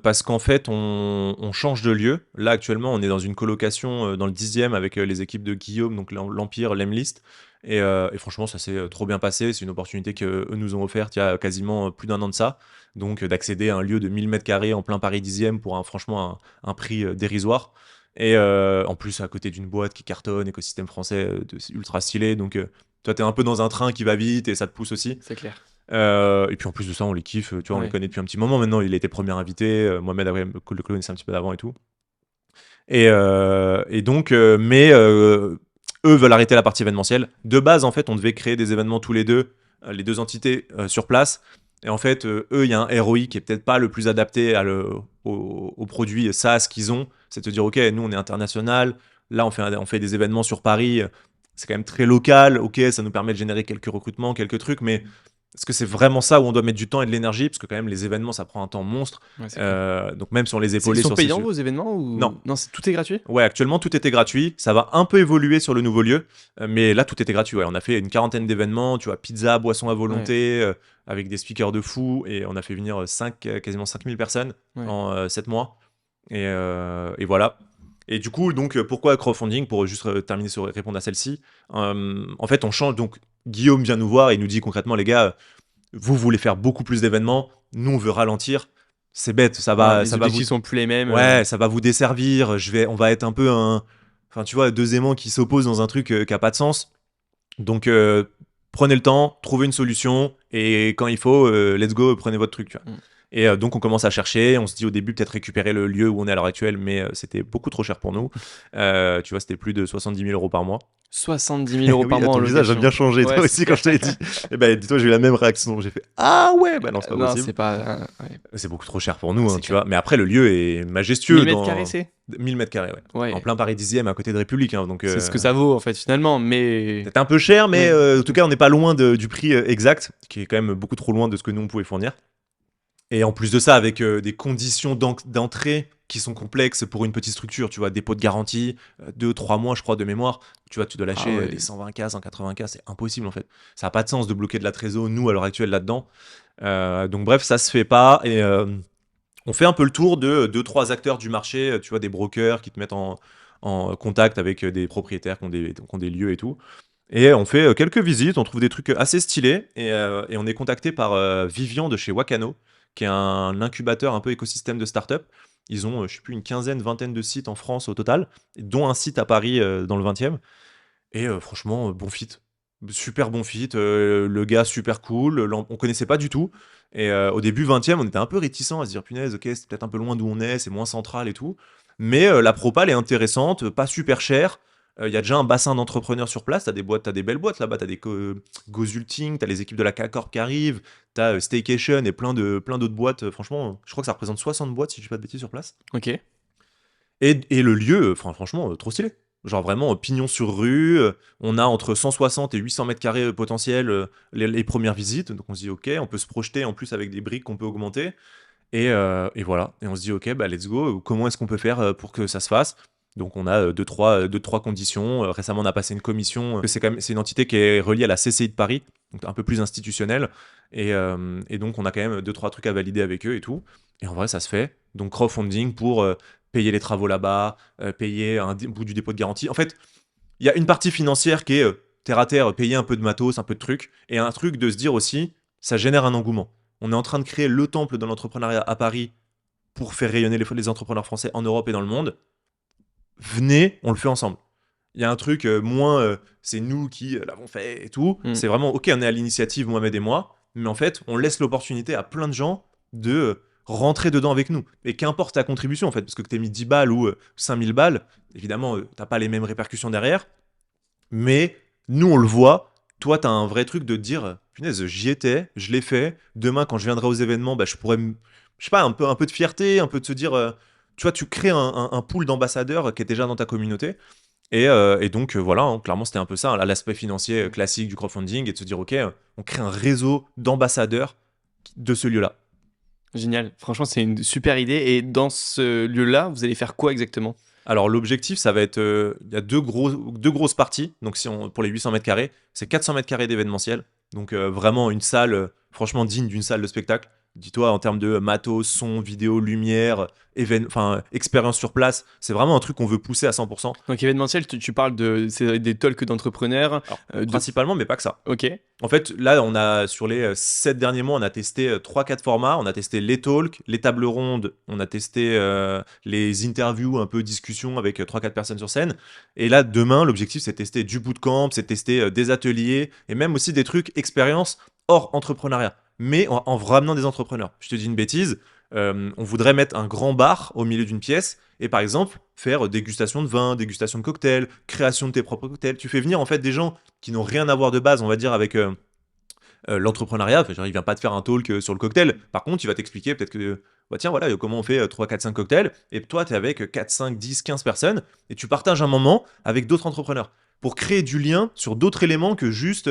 parce qu'en fait, on change de lieu. Là, actuellement, on est dans une colocation dans le 10e avec les équipes de Guillaume, donc l'Empire, l'Emlist. Et franchement, ça s'est trop bien passé. C'est une opportunité qu'eux nous ont offerte il y a quasiment plus d'1 an de ça. Donc, d'accéder à un lieu de 1000 mètres carrés en plein Paris 10e pour franchement un prix dérisoire. Et en plus, à côté d'une boîte qui cartonne, écosystème français c'est ultra stylé. Donc, toi, t'es un peu dans un train qui va vite et ça te pousse aussi. C'est clair. Et puis en plus de ça, on les kiffe, tu vois, on les Ouais. connaît depuis un petit moment maintenant. Il était premier invité, Mohamed après, le connaissait un petit peu d'avant et tout. Et donc, mais Eux veulent arrêter la partie événementielle. De base, en fait, on devait créer des événements tous les deux entités sur place. Et en fait, eux, il y a un ROI qui est peut-être pas le plus adapté au produit SaaS qu'ils ont. C'est de se dire, OK, nous, on est international. Là, on fait des événements sur Paris. C'est quand même très local. OK, ça nous permet de générer quelques recrutements, quelques trucs. Mais est-ce que c'est vraiment ça où on doit mettre du temps et de l'énergie? Parce que quand même, les événements, ça prend un temps monstre. Ouais, c'est clair. Donc même si on les Ils épaulait sont sur ces payants vos événements ou Non. Non, tout est gratuit. Ouais, actuellement, tout était gratuit. Ça va un peu évoluer sur le nouveau lieu, mais là, tout était gratuit. Ouais. On a fait une quarantaine d'événements, tu vois, pizza, boissons à volonté, avec des speakers de fou, et on a fait venir quasiment 5000 personnes en 7 mois. Et voilà. Et du coup, donc, pourquoi crowdfunding? Pour juste terminer sur répondre à celle-ci. En fait, on change. Donc, Guillaume vient nous voir et il nous dit concrètement, les gars, vous voulez faire beaucoup plus d'événements, nous, on veut ralentir. C'est bête, Les ça va objectifs vous sont plus les mêmes. Ouais, ça va vous desservir. On va être un peu enfin, tu vois, deux aimants qui s'opposent dans un truc qui a pas de sens. Donc, prenez le temps, trouvez une solution, et quand il faut, let's go, prenez votre truc, tu vois. Et donc, on commence à chercher. On se dit au début, peut-être récupérer le lieu où on est à l'heure actuelle, mais c'était beaucoup trop cher pour nous. Tu vois, c'était plus de 70 000 euros par mois. 70 000 euros par Oui, mois en ton visage a location. bien changé, Ouais, toi aussi, quand je te l'ai dit. Et ben, dis-toi, j'ai eu la même réaction. J'ai fait ah ouais, bah non, c'est pas Non, possible. c'est pas. Ouais. C'est beaucoup trop cher pour nous, C'est hein, tu clair. vois. Mais après, le lieu est majestueux. 1000 mètres carrés, c'est 1000 mètres carrés, ouais. Ouais. En plein Paris 10e, à côté de République. Hein, donc, C'est ce que ça vaut en fait finalement, mais. c'est un peu cher, mais Ouais. en tout cas, on n'est pas loin du prix exact, qui est quand même beaucoup trop loin de ce que nous, on pouvait fournir. Et en plus de ça, avec des conditions d'entrée qui sont complexes pour une petite structure, tu vois, dépôt de garantie, 2-3 mois, je crois, de mémoire. Tu vois, tu dois lâcher Ah ouais. des 120K, 180K, c'est impossible en fait. Ça n'a pas de sens de bloquer de la trésor, nous, à l'heure actuelle, là-dedans. Donc bref, ça se fait pas. Et on fait un peu le tour de 2-3 acteurs du marché, tu vois, des brokers qui te mettent en contact avec des propriétaires qui ont des lieux et tout. Et on fait quelques visites, on trouve des trucs assez stylés, et on est contacté par Vivian de chez Wakano, qui est un incubateur un peu écosystème de start-up. Ils ont, je sais plus, une quinzaine, vingtaine de sites en France au total, dont un site à Paris dans le 20e. Et franchement, bon fit. Super bon fit. Le gars, super cool. On connaissait pas du tout. Et au début, 20e, on était un peu réticents à se dire, punaise, ok, c'est peut-être un peu loin d'où on est, c'est moins central et tout. Mais la propale est intéressante, pas super chère. Il y a déjà un bassin d'entrepreneurs sur place. T'as des belles boîtes là-bas. T'as des Gozulting, t'as les équipes de la K-Corp qui arrivent. T'as Staycation et plein d'autres boîtes. Franchement, je crois que ça représente 60 boîtes, si je dis pas de bêtises, sur place. Ok. Et le lieu, franchement, trop stylé. Genre vraiment, pignon sur rue. On a entre 160 et 800 mètres carrés potentiels les premières visites. Donc on se dit, ok, on peut se projeter en plus avec des briques qu'on peut augmenter. Et voilà. Et on se dit, ok, bah let's go. Comment est-ce qu'on peut faire pour que ça se fasse? Donc on a deux, trois conditions. Récemment, on a passé une commission. C'est une entité qui est reliée à la CCI de Paris, donc un peu plus institutionnelle. Et donc on a quand même deux, trois trucs à valider avec eux et tout. Et en vrai, ça se fait. Donc crowdfunding pour payer les travaux là-bas, payer un bout du dépôt de garantie. En fait, il y a une partie financière qui est terre à terre, payer un peu de matos, un peu de trucs, et un truc de se dire aussi, ça génère un engouement. On est en train de créer le temple de l'entrepreneuriat à Paris pour faire rayonner les entrepreneurs français en Europe et dans le monde. Venez, on le fait ensemble. Il y a un truc moins, c'est nous qui l'avons fait et tout. C'est vraiment, ok, on est à l'initiative, Mohamed et moi, mais en fait, on laisse l'opportunité à plein de gens de rentrer dedans avec nous. Et qu'importe ta contribution, en fait, parce que tu aies mis 10 balles ou 5000 balles, évidemment, t'as pas les mêmes répercussions derrière, mais nous, on le voit. Toi, t'as un vrai truc de te dire, punaise, j'y étais, je l'ai fait. Demain, quand je viendrai aux événements, bah, je pourrais, je sais pas, un peu de fierté, un peu de se dire, tu vois, tu crées un pool d'ambassadeurs qui est déjà dans ta communauté. Et donc, voilà, hein, clairement, c'était un peu ça, hein, l'aspect financier classique du crowdfunding, et de se dire, ok, on crée un réseau d'ambassadeurs de ce lieu-là. Génial. Franchement, c'est une super idée. Et dans ce lieu-là, vous allez faire quoi exactement? Alors, l'objectif, ça va être, il y a deux grosses parties. Donc, pour les 800 mètres carrés, c'est 400 mètres carrés d'événementiel. Donc, vraiment une salle, franchement, digne d'une salle de spectacle. Dis-toi, en termes de matos, son, vidéo, lumière, expérience sur place, c'est vraiment un truc qu'on veut pousser à 100%. Donc événementiel, tu parles c'est des talks d'entrepreneurs. Alors, principalement, mais pas que ça. Ok. En fait, là, sur les 7 derniers mois, on a testé 3-4 formats. On a testé les talks, les tables rondes, on a testé les interviews, un peu discussions avec 3-4 personnes sur scène. Et là, demain, l'objectif, c'est de tester du bootcamp, c'est de tester des ateliers, et même aussi des trucs expériences hors entrepreneuriat, mais en ramenant des entrepreneurs. Je te dis une bêtise, on voudrait mettre un grand bar au milieu d'une pièce et par exemple faire dégustation de vin, dégustation de cocktails, création de tes propres cocktails. Tu fais venir en fait des gens qui n'ont rien à voir de base, on va dire, avec l'entrepreneuriat. Enfin, genre, il vient pas te faire un talk sur le cocktail. Par contre, il va t'expliquer peut-être que, bah, tiens, voilà, comment on fait 3, 4, 5 cocktails. Et toi, tu es avec 4, 5, 10, 15 personnes et tu partages un moment avec d'autres entrepreneurs pour créer du lien sur d'autres éléments que juste,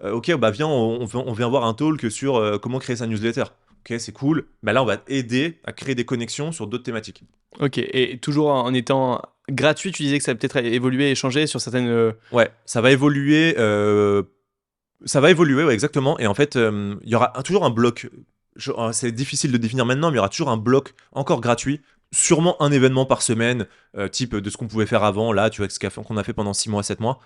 ok, bah viens, on vient voir un talk sur comment créer sa newsletter. Ok, c'est cool. Mais là, on va t'aider à créer des connexions sur d'autres thématiques. Ok, et toujours en étant gratuit, tu disais que ça va peut-être évoluer et changer sur certaines... Ouais, ça va évoluer. Ouais, exactement. Et en fait, il y aura toujours un bloc. C'est difficile de définir maintenant, mais il y aura toujours un bloc encore gratuit. Sûrement un événement par semaine, type de ce qu'on pouvait faire avant, là, tu vois, qu'on a fait pendant 6 mois, 7 mois.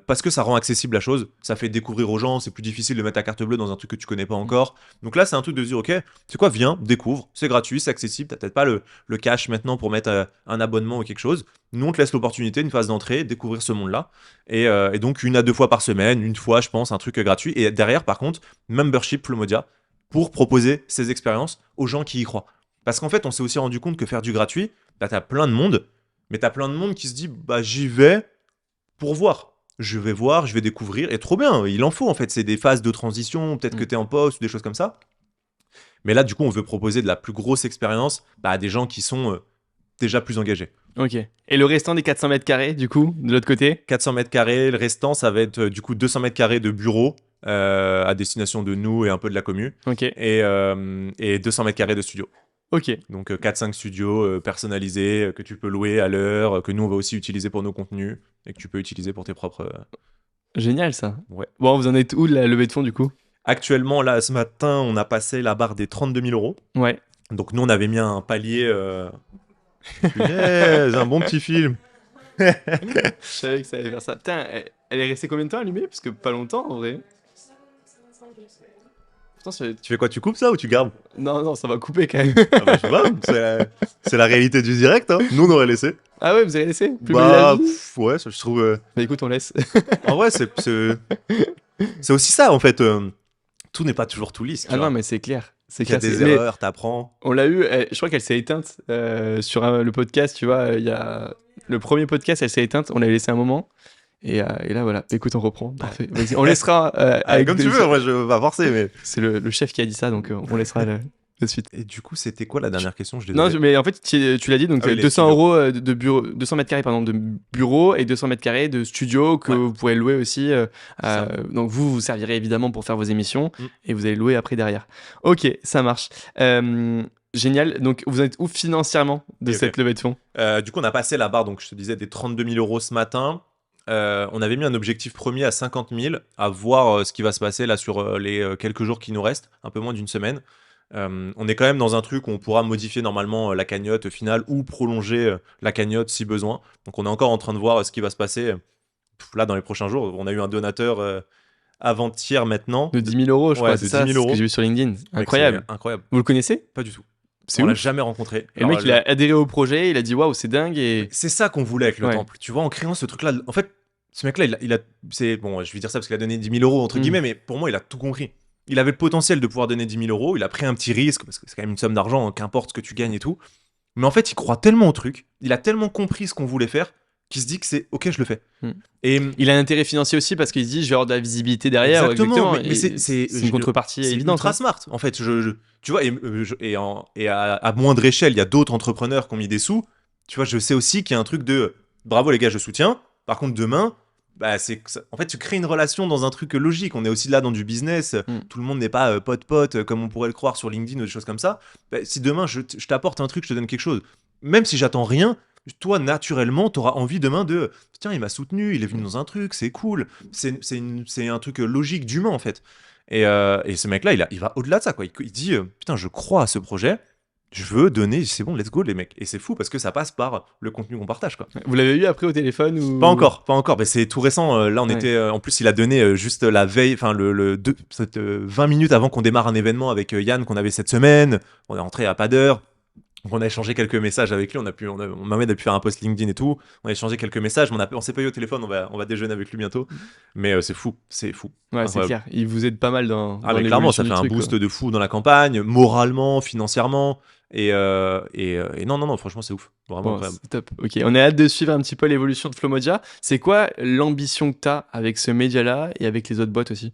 Parce que ça rend accessible la chose, ça fait découvrir aux gens, c'est plus difficile de mettre ta carte bleue dans un truc que tu connais pas encore. Donc là, c'est un truc de se dire, ok, c'est quoi, viens, découvre, c'est gratuit, c'est accessible, t'as peut-être pas le cash maintenant pour mettre un abonnement ou quelque chose. Nous, on te laisse l'opportunité, une phase d'entrée, découvrir ce monde-là. Et donc, 1 à 2 fois par semaine, une fois, je pense, un truc gratuit. Et derrière, par contre, membership Flomodia pour proposer ces expériences aux gens qui y croient. Parce qu'en fait, on s'est aussi rendu compte que faire du gratuit, bah, t'as plein de monde, mais t'as plein de monde qui se dit, bah, j'y vais pour voir. Je vais voir, je vais découvrir, et trop bien, il en faut en fait. C'est des phases de transition, peut-être que t'es en poste ou des choses comme ça. Mais là, du coup, on veut proposer de la plus grosse expérience à des gens qui sont déjà plus engagés. Ok. Et le restant des 400 mètres carrés, du coup, de l'autre côté? 400 mètres carrés, le restant, ça va être du coup 200 mètres carrés de bureaux à destination de nous et un peu de la commu. Ok. Et 200 mètres carrés de studios. Ok. Donc 4-5 studios personnalisés que tu peux louer à l'heure, que nous on va aussi utiliser pour nos contenus et que tu peux utiliser pour tes propres... Génial ça. Ouais. Bon, vous en êtes où de la levée de fonds du coup? Actuellement, là, ce matin, on a passé la barre des 32 000 euros. Ouais. Donc nous, on avait mis un palier... Punaise, un bon petit film. Je savais que ça allait faire ça. Putain, elle est restée combien de temps allumée? Parce que pas longtemps en vrai. Putain, Tu fais quoi, tu coupes ça ou tu gardes? Non, ça va couper quand même. Ah bah, je sais pas, c'est la réalité du direct. Hein. Nous, on aurait laissé. Ah ouais, vous avez laissé? Plus Bah, ouais, ça, je trouve... Bah écoute, on laisse. En vrai, c'est aussi ça, en fait. Tout n'est pas toujours tout lisse. Tu Ah vois. non, mais c'est clair. C'est Il y a clair. des erreurs, t'apprends. On l'a eu, je crois qu'elle s'est éteinte sur le podcast, tu vois. Il y a le premier podcast, elle s'est éteinte, on l'a laissé un moment. Et là, voilà. Écoute, on reprend. Parfait. Vas-y, on laissera. Comme tu veux, moi je vais pas forcer. Mais... C'est le chef qui a dit ça, donc on laissera de suite. Et du coup, c'était quoi la dernière question? Non, mais en fait, tu l'as dit, donc Ah oui, 200 euros de bureau, 200 mètres carrés pardon, de bureau et 200 mètres carrés de studio que vous pourrez louer aussi. Donc vous servirez évidemment pour faire vos émissions et vous allez louer après derrière. Ok, ça marche. Génial. Donc vous êtes où financièrement de cette levée de fonds? Du coup, on a passé la barre, donc je te disais, des 32 000 euros ce matin. On avait mis un objectif premier à 50 000, à voir ce qui va se passer là sur les quelques jours qui nous restent, un peu moins d'une semaine. On est quand même dans un truc où on pourra modifier normalement la cagnotte finale ou prolonger la cagnotte si besoin. Donc on est encore en train de voir ce qui va se passer là dans les prochains jours. On a eu un donateur avant-hier maintenant. De 10 000 euros, je crois, de c'est ça, 10 000 c'est ce euros. que j'ai vu sur LinkedIn. Incroyable. Incroyable. Vous le connaissez? Pas du tout. C'est on l'a ouf. jamais rencontré. Et le mec, il a adhéré au projet, il a dit waouh, c'est dingue. Et c'est ça qu'on voulait avec le temple. Tu vois, en créant ce truc-là, en fait, ce mec-là, il a c'est bon, je vais dire ça parce qu'il a donné 10 000 euros entre guillemets, mais pour moi, il a tout compris. Il avait le potentiel de pouvoir donner 10 000 euros. Il a pris un petit risque parce que c'est quand même une somme d'argent, qu'importe ce que tu gagnes et tout. Mais en fait, il croit tellement au truc, il a tellement compris ce qu'on voulait faire qu'il se dit que c'est ok, je le fais. Et il a un intérêt financier aussi parce qu'il se dit je vais avoir de la visibilité derrière. Exactement. Mais c'est une contrepartie évidente. C'est ultra smart. En fait, tu vois, et à moindre échelle, il y a d'autres entrepreneurs qui ont mis des sous. Tu vois, je sais aussi qu'il y a un truc de bravo les gars, je soutiens. Par contre, demain, bah, en fait, tu crées une relation dans un truc logique. On est aussi là dans du business. Tout le monde n'est pas pote comme on pourrait le croire sur LinkedIn ou des choses comme ça. Bah, si demain, je t'apporte un truc, je te donne quelque chose, même si j'attends rien, toi, naturellement, tu auras envie demain de tiens, il m'a soutenu, il est venu dans un truc, c'est cool. C'est un truc logique d'humain, en fait. Et ce mec-là, il va au-delà de ça, quoi. Il dit putain, je crois à ce projet. Je veux donner, c'est bon, let's go les mecs. Et c'est fou parce que ça passe par le contenu qu'on partage, quoi. Vous l'avez eu après au téléphone ou... Pas encore. Mais c'est tout récent. Là, on était. En plus, il a donné juste la veille, enfin 20 minutes avant qu'on démarre un événement avec Yann qu'on avait cette semaine. On est rentré à pas d'heure. Donc on a échangé quelques messages avec lui, Mohamed a pu faire un post LinkedIn et tout, on a échangé quelques messages, mais on s'est pas eu au téléphone, on va déjeuner avec lui bientôt. Mais c'est fou, Ouais, c'est incroyable. clair. Il vous aide pas mal Ah dans mais clairement, l'évolution ça du fait un truc, quoi. boost de fou dans la campagne, moralement, financièrement, et non, non, non, franchement c'est ouf, vraiment Bon, incroyable. c'est top. Ok, on a hâte de suivre un petit peu l'évolution de Flomodia. C'est quoi l'ambition que tu as avec ce média-là et avec les autres boîtes aussi?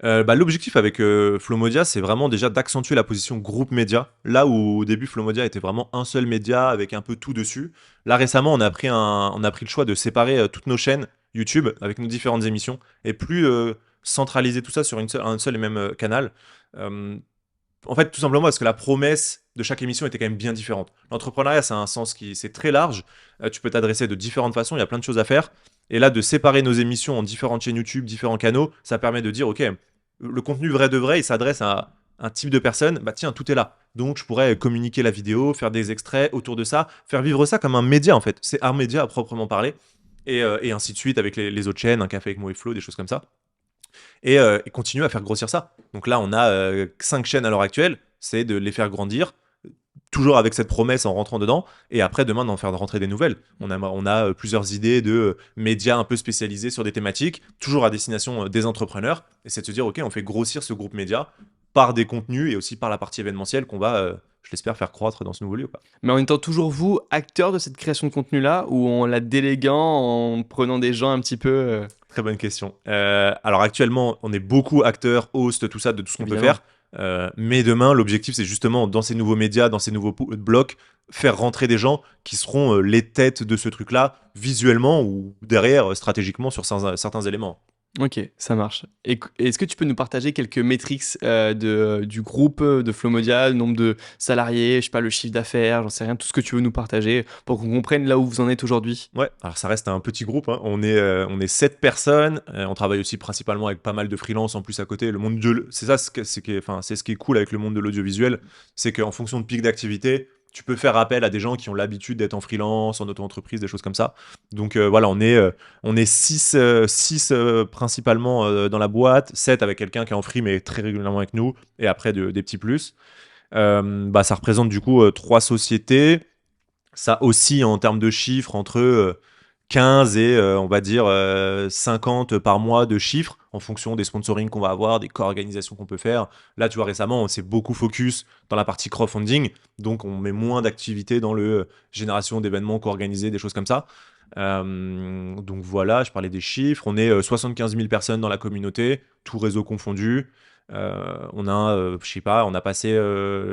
L'objectif avec Flomodia, c'est vraiment déjà d'accentuer la position groupe média. Là où au début Flomodia était vraiment un seul média avec un peu tout dessus. Là récemment, on a pris le choix de séparer toutes nos chaînes YouTube avec nos différentes émissions et plus centraliser tout ça sur un seul et même canal. Euh, En fait, tout simplement parce que la promesse de chaque émission était quand même bien différente. L'entrepreneuriat, c'est un sens qui c'est très large. Tu peux t'adresser de différentes façons. Il y a plein de choses à faire. Et là, de séparer nos émissions en différentes chaînes YouTube, différents canaux, ça permet de dire, ok, le contenu vrai de vrai, il s'adresse à un type de personne. Bah tiens, tout est là. Donc, je pourrais communiquer la vidéo, faire des extraits autour de ça, faire vivre ça comme un média en fait. C'est un média à proprement parler. Et ainsi de suite avec les autres chaînes, un café avec Mo et Flo, des choses comme ça et continuer à faire grossir ça. Donc là, on a 5 chaînes à l'heure actuelle, c'est de les faire grandir, toujours avec cette promesse en rentrant dedans, et après demain d'en faire rentrer des nouvelles. On a plusieurs idées de médias un peu spécialisés sur des thématiques, toujours à destination des entrepreneurs, et c'est de se dire, ok, on fait grossir ce groupe média par des contenus et aussi par la partie événementielle qu'on va, je l'espère, faire croître dans ce nouveau lieu. Quoi. Mais en étant toujours vous, acteur de cette création de contenu-là, ou en la déléguant, en prenant des gens un petit peu... Très bonne question. Alors actuellement, on est beaucoup acteurs, hosts, tout ça, de tout ce qu'on peut Évidemment. faire. Mais demain, l'objectif, c'est justement, dans ces nouveaux médias, dans ces nouveaux blocs, faire rentrer des gens qui seront les têtes de ce truc-là, visuellement ou derrière, stratégiquement, sur certains éléments. Ok, ça marche. Et est-ce que tu peux nous partager quelques métriques du groupe de Flomodia, le nombre de salariés, je sais pas, le chiffre d'affaires, j'en sais rien, tout ce que tu veux nous partager pour qu'on comprenne là où vous en êtes aujourd'hui? Ouais, alors ça reste un petit groupe, hein. On est 7 personnes. On travaille aussi principalement avec pas mal de freelance en plus à côté. Le monde c'est ça, c'est ce qui est cool avec le monde de l'audiovisuel, c'est qu'en fonction de pic d'activité, tu peux faire appel à des gens qui ont l'habitude d'être en freelance, en auto-entreprise, des choses comme ça. Donc voilà, on est 6 principalement dans la boîte, 7 avec quelqu'un qui est en free mais très régulièrement avec nous, et après des petits plus. Ça représente du coup 3 sociétés. Ça oscille en termes de chiffres entre 15 et on va dire 50 par mois de chiffres en fonction des sponsorings qu'on va avoir, des co-organisations qu'on peut faire. Là, tu vois, récemment, on s'est beaucoup focus dans la partie crowdfunding, donc on met moins d'activité dans le génération d'événements co-organisés, des choses comme ça. Donc voilà, je parlais des chiffres. On est 75 000 personnes dans la communauté, tout réseau confondu. Je sais pas, on a passé,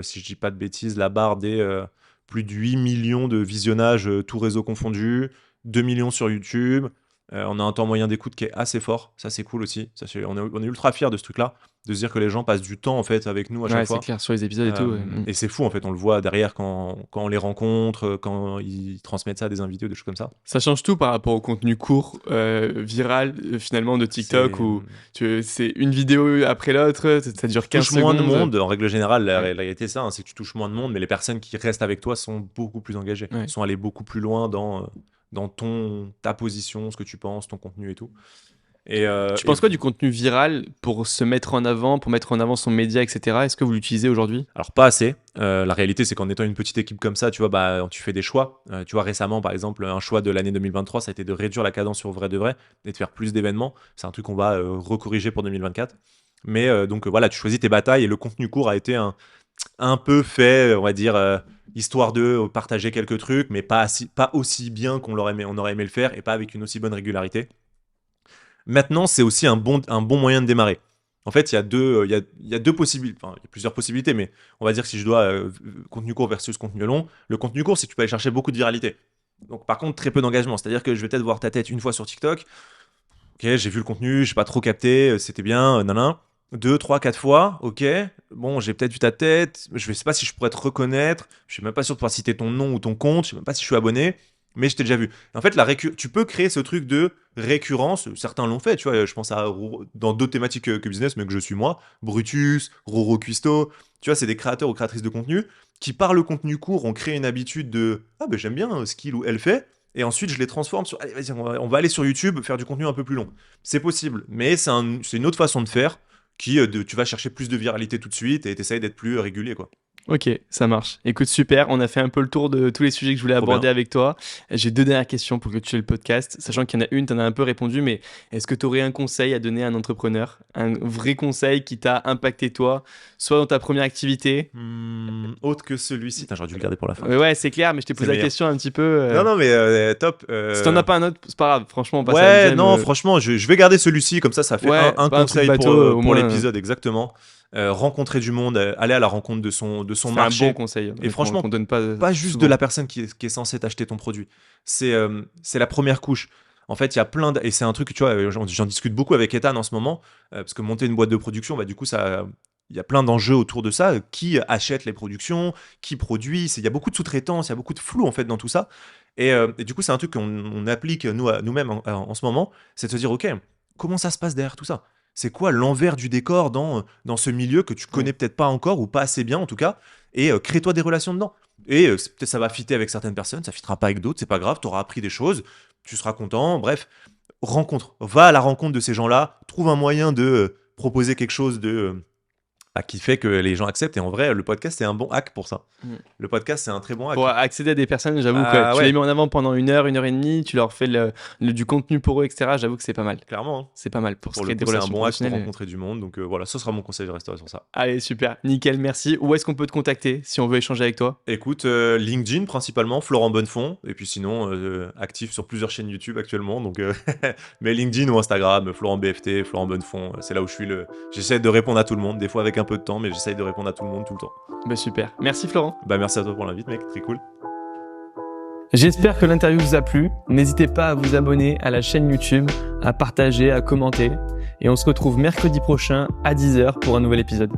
si je dis pas de bêtises, la barre des plus de 8 millions de visionnages, tout réseau confondu, 2 millions sur YouTube. On a un temps moyen d'écoute qui est assez fort. Ça, c'est cool aussi. On est ultra fiers de ce truc-là, de se dire que les gens passent du temps en fait avec nous à chaque Ouais, c'est fois. clair, sur les épisodes et tout. Ouais. Et c'est fou en fait, on le voit derrière quand on les rencontre, quand ils transmettent ça à des invités ou des choses comme ça. Ça change tout par rapport au contenu court, viral, finalement, de TikTok, C'est où c'est une vidéo après l'autre, ça dure 15 touche moins de secondes. monde. En règle générale, la Ouais. réalité, c'est ça, hein, c'est que tu touches moins de monde, mais les personnes qui restent avec toi sont beaucoup plus engagées, Ouais. sont allées beaucoup plus loin dans ta position, ce que tu penses, ton contenu et tout. Et, euh, Tu et penses quoi du contenu viral pour se mettre en avant, pour mettre en avant son média, etc. Est-ce que vous l'utilisez aujourd'hui? alors pas assez. La réalité, c'est qu'en étant une petite équipe comme ça, tu vois, tu fais des choix. Tu vois, récemment, par exemple, un choix de l'année 2023, ça a été de réduire la cadence sur vrai de vrai et de faire plus d'événements. C'est un truc qu'on va recorriger pour 2024. Mais donc voilà, tu choisis tes batailles et le contenu court a été un peu fait, on va dire, histoire de partager quelques trucs, mais pas aussi bien on aurait aimé le faire et pas avec une aussi bonne régularité. Maintenant, c'est aussi un bon moyen de démarrer. En fait, il y a deux possibilités, enfin, il y a plusieurs possibilités, mais on va dire que si je dois contenu court versus contenu long, le contenu court, c'est que tu peux aller chercher beaucoup de viralité. Donc, par contre, très peu d'engagement. C'est-à-dire que je vais peut-être voir ta tête une fois sur TikTok. Ok, j'ai vu le contenu, j'ai pas trop capté, c'était bien, nanan. Deux, trois, quatre fois, ok. Bon, j'ai peut-être vu ta tête, je sais pas si je pourrais te reconnaître, je suis même pas sûr de pouvoir citer ton nom ou ton compte, je sais même pas si je suis abonné, mais je t'ai déjà vu. En fait, tu peux créer ce truc de récurrence, certains l'ont fait, tu vois, je pense à dans d'autres thématiques que business, mais que je suis moi, Brutus, Roro Cuisto, tu vois, c'est des créateurs ou créatrices de contenu qui, par le contenu court, ont créé une habitude de ah ben j'aime bien ce qu'il ou elle fait, et ensuite je les transforme sur allez, vas-y, on va aller sur YouTube faire du contenu un peu plus long. C'est possible, mais c'est une autre façon de faire tu vas chercher plus de viralité tout de suite et t'essayes d'être plus régulier, quoi. Ok, ça marche. Écoute, super. On a fait un peu le tour de tous les sujets que je voulais Trop aborder bien. avec toi. J'ai 2 dernières questions pour clôturer le podcast. Sachant qu'il y en a une, tu en as un peu répondu, mais est-ce que tu aurais un conseil à donner à un entrepreneur? Un vrai conseil qui t'a impacté toi, soit dans ta première activité? Autre que celui-ci. Putain, j'aurais dû le garder pour la fin. Ouais, c'est clair, mais je t'ai C'est posé la meilleur. question un petit peu. Non, non, mais top. Si t'en as pas un autre, c'est pas grave. Franchement, on passe à la Ouais, deuxième. non, franchement, je vais garder celui-ci, comme ça fait Ouais, un pas un truc conseil bateau, au pour moins, l'épisode, exactement. Rencontrer du monde, aller à la rencontre de son c'est un bon marché. conseil. Et franchement, qu'on donne pas, pas juste souvent. de la personne qui est censée t'acheter ton produit. C'est la première couche. En fait, il y a plein et c'est un truc, tu vois, j'en discute beaucoup avec Ethan en ce moment, parce que monter une boîte de production, bah, du coup, il y a plein d'enjeux autour de ça. Qui achète les productions, qui produit, il y a beaucoup de sous-traitance, il y a beaucoup de flou en fait dans tout ça. Et du coup, c'est un truc qu'on applique nous-mêmes en ce moment, c'est de se dire, ok, comment ça se passe derrière tout ça? C'est quoi l'envers du décor dans ce milieu que tu connais peut-être pas encore ou pas assez bien en tout cas, et crée-toi des relations dedans. Et peut-être ça va fitter avec certaines personnes, ça fittera pas avec d'autres, c'est pas grave, tu auras appris des choses, tu seras content, bref, va à la rencontre de ces gens-là, trouve un moyen de proposer quelque chose qui fait que les gens acceptent. Et en vrai, le podcast, c'est un bon hack pour ça. Mm. Le podcast, c'est un très bon hack. Pour accéder à des personnes, j'avoue Ah que tu ouais. les mets en avant pendant 1 heure et demie, tu leur fais du contenu pour eux, etc. J'avoue que c'est pas mal. Clairement, hein. C'est pas mal pour se Pour le créer des coup, c'est un relations bon hack pour professionnelles. rencontrer du monde. Donc voilà, ce sera mon conseil, je resterai sur ça. Allez, super, nickel, merci. Où est-ce qu'on peut te contacter si on veut échanger avec toi? Écoute, LinkedIn principalement, Florent Bonnefond, et puis sinon actif sur plusieurs chaînes YouTube actuellement, donc mais LinkedIn ou Instagram, Florent BFT, Florent Bonnefond, c'est là où j'essaie de répondre à tout le monde, des fois avec un peu de temps, mais j'essaie de répondre à tout le monde tout le temps. Bah super, merci Florent. Bah merci à toi pour l'invite mec, très cool. J'espère que l'interview vous a plu. N'hésitez pas à vous abonner à la chaîne YouTube, à partager, à commenter. Et on se retrouve mercredi prochain à 10h pour un nouvel épisode.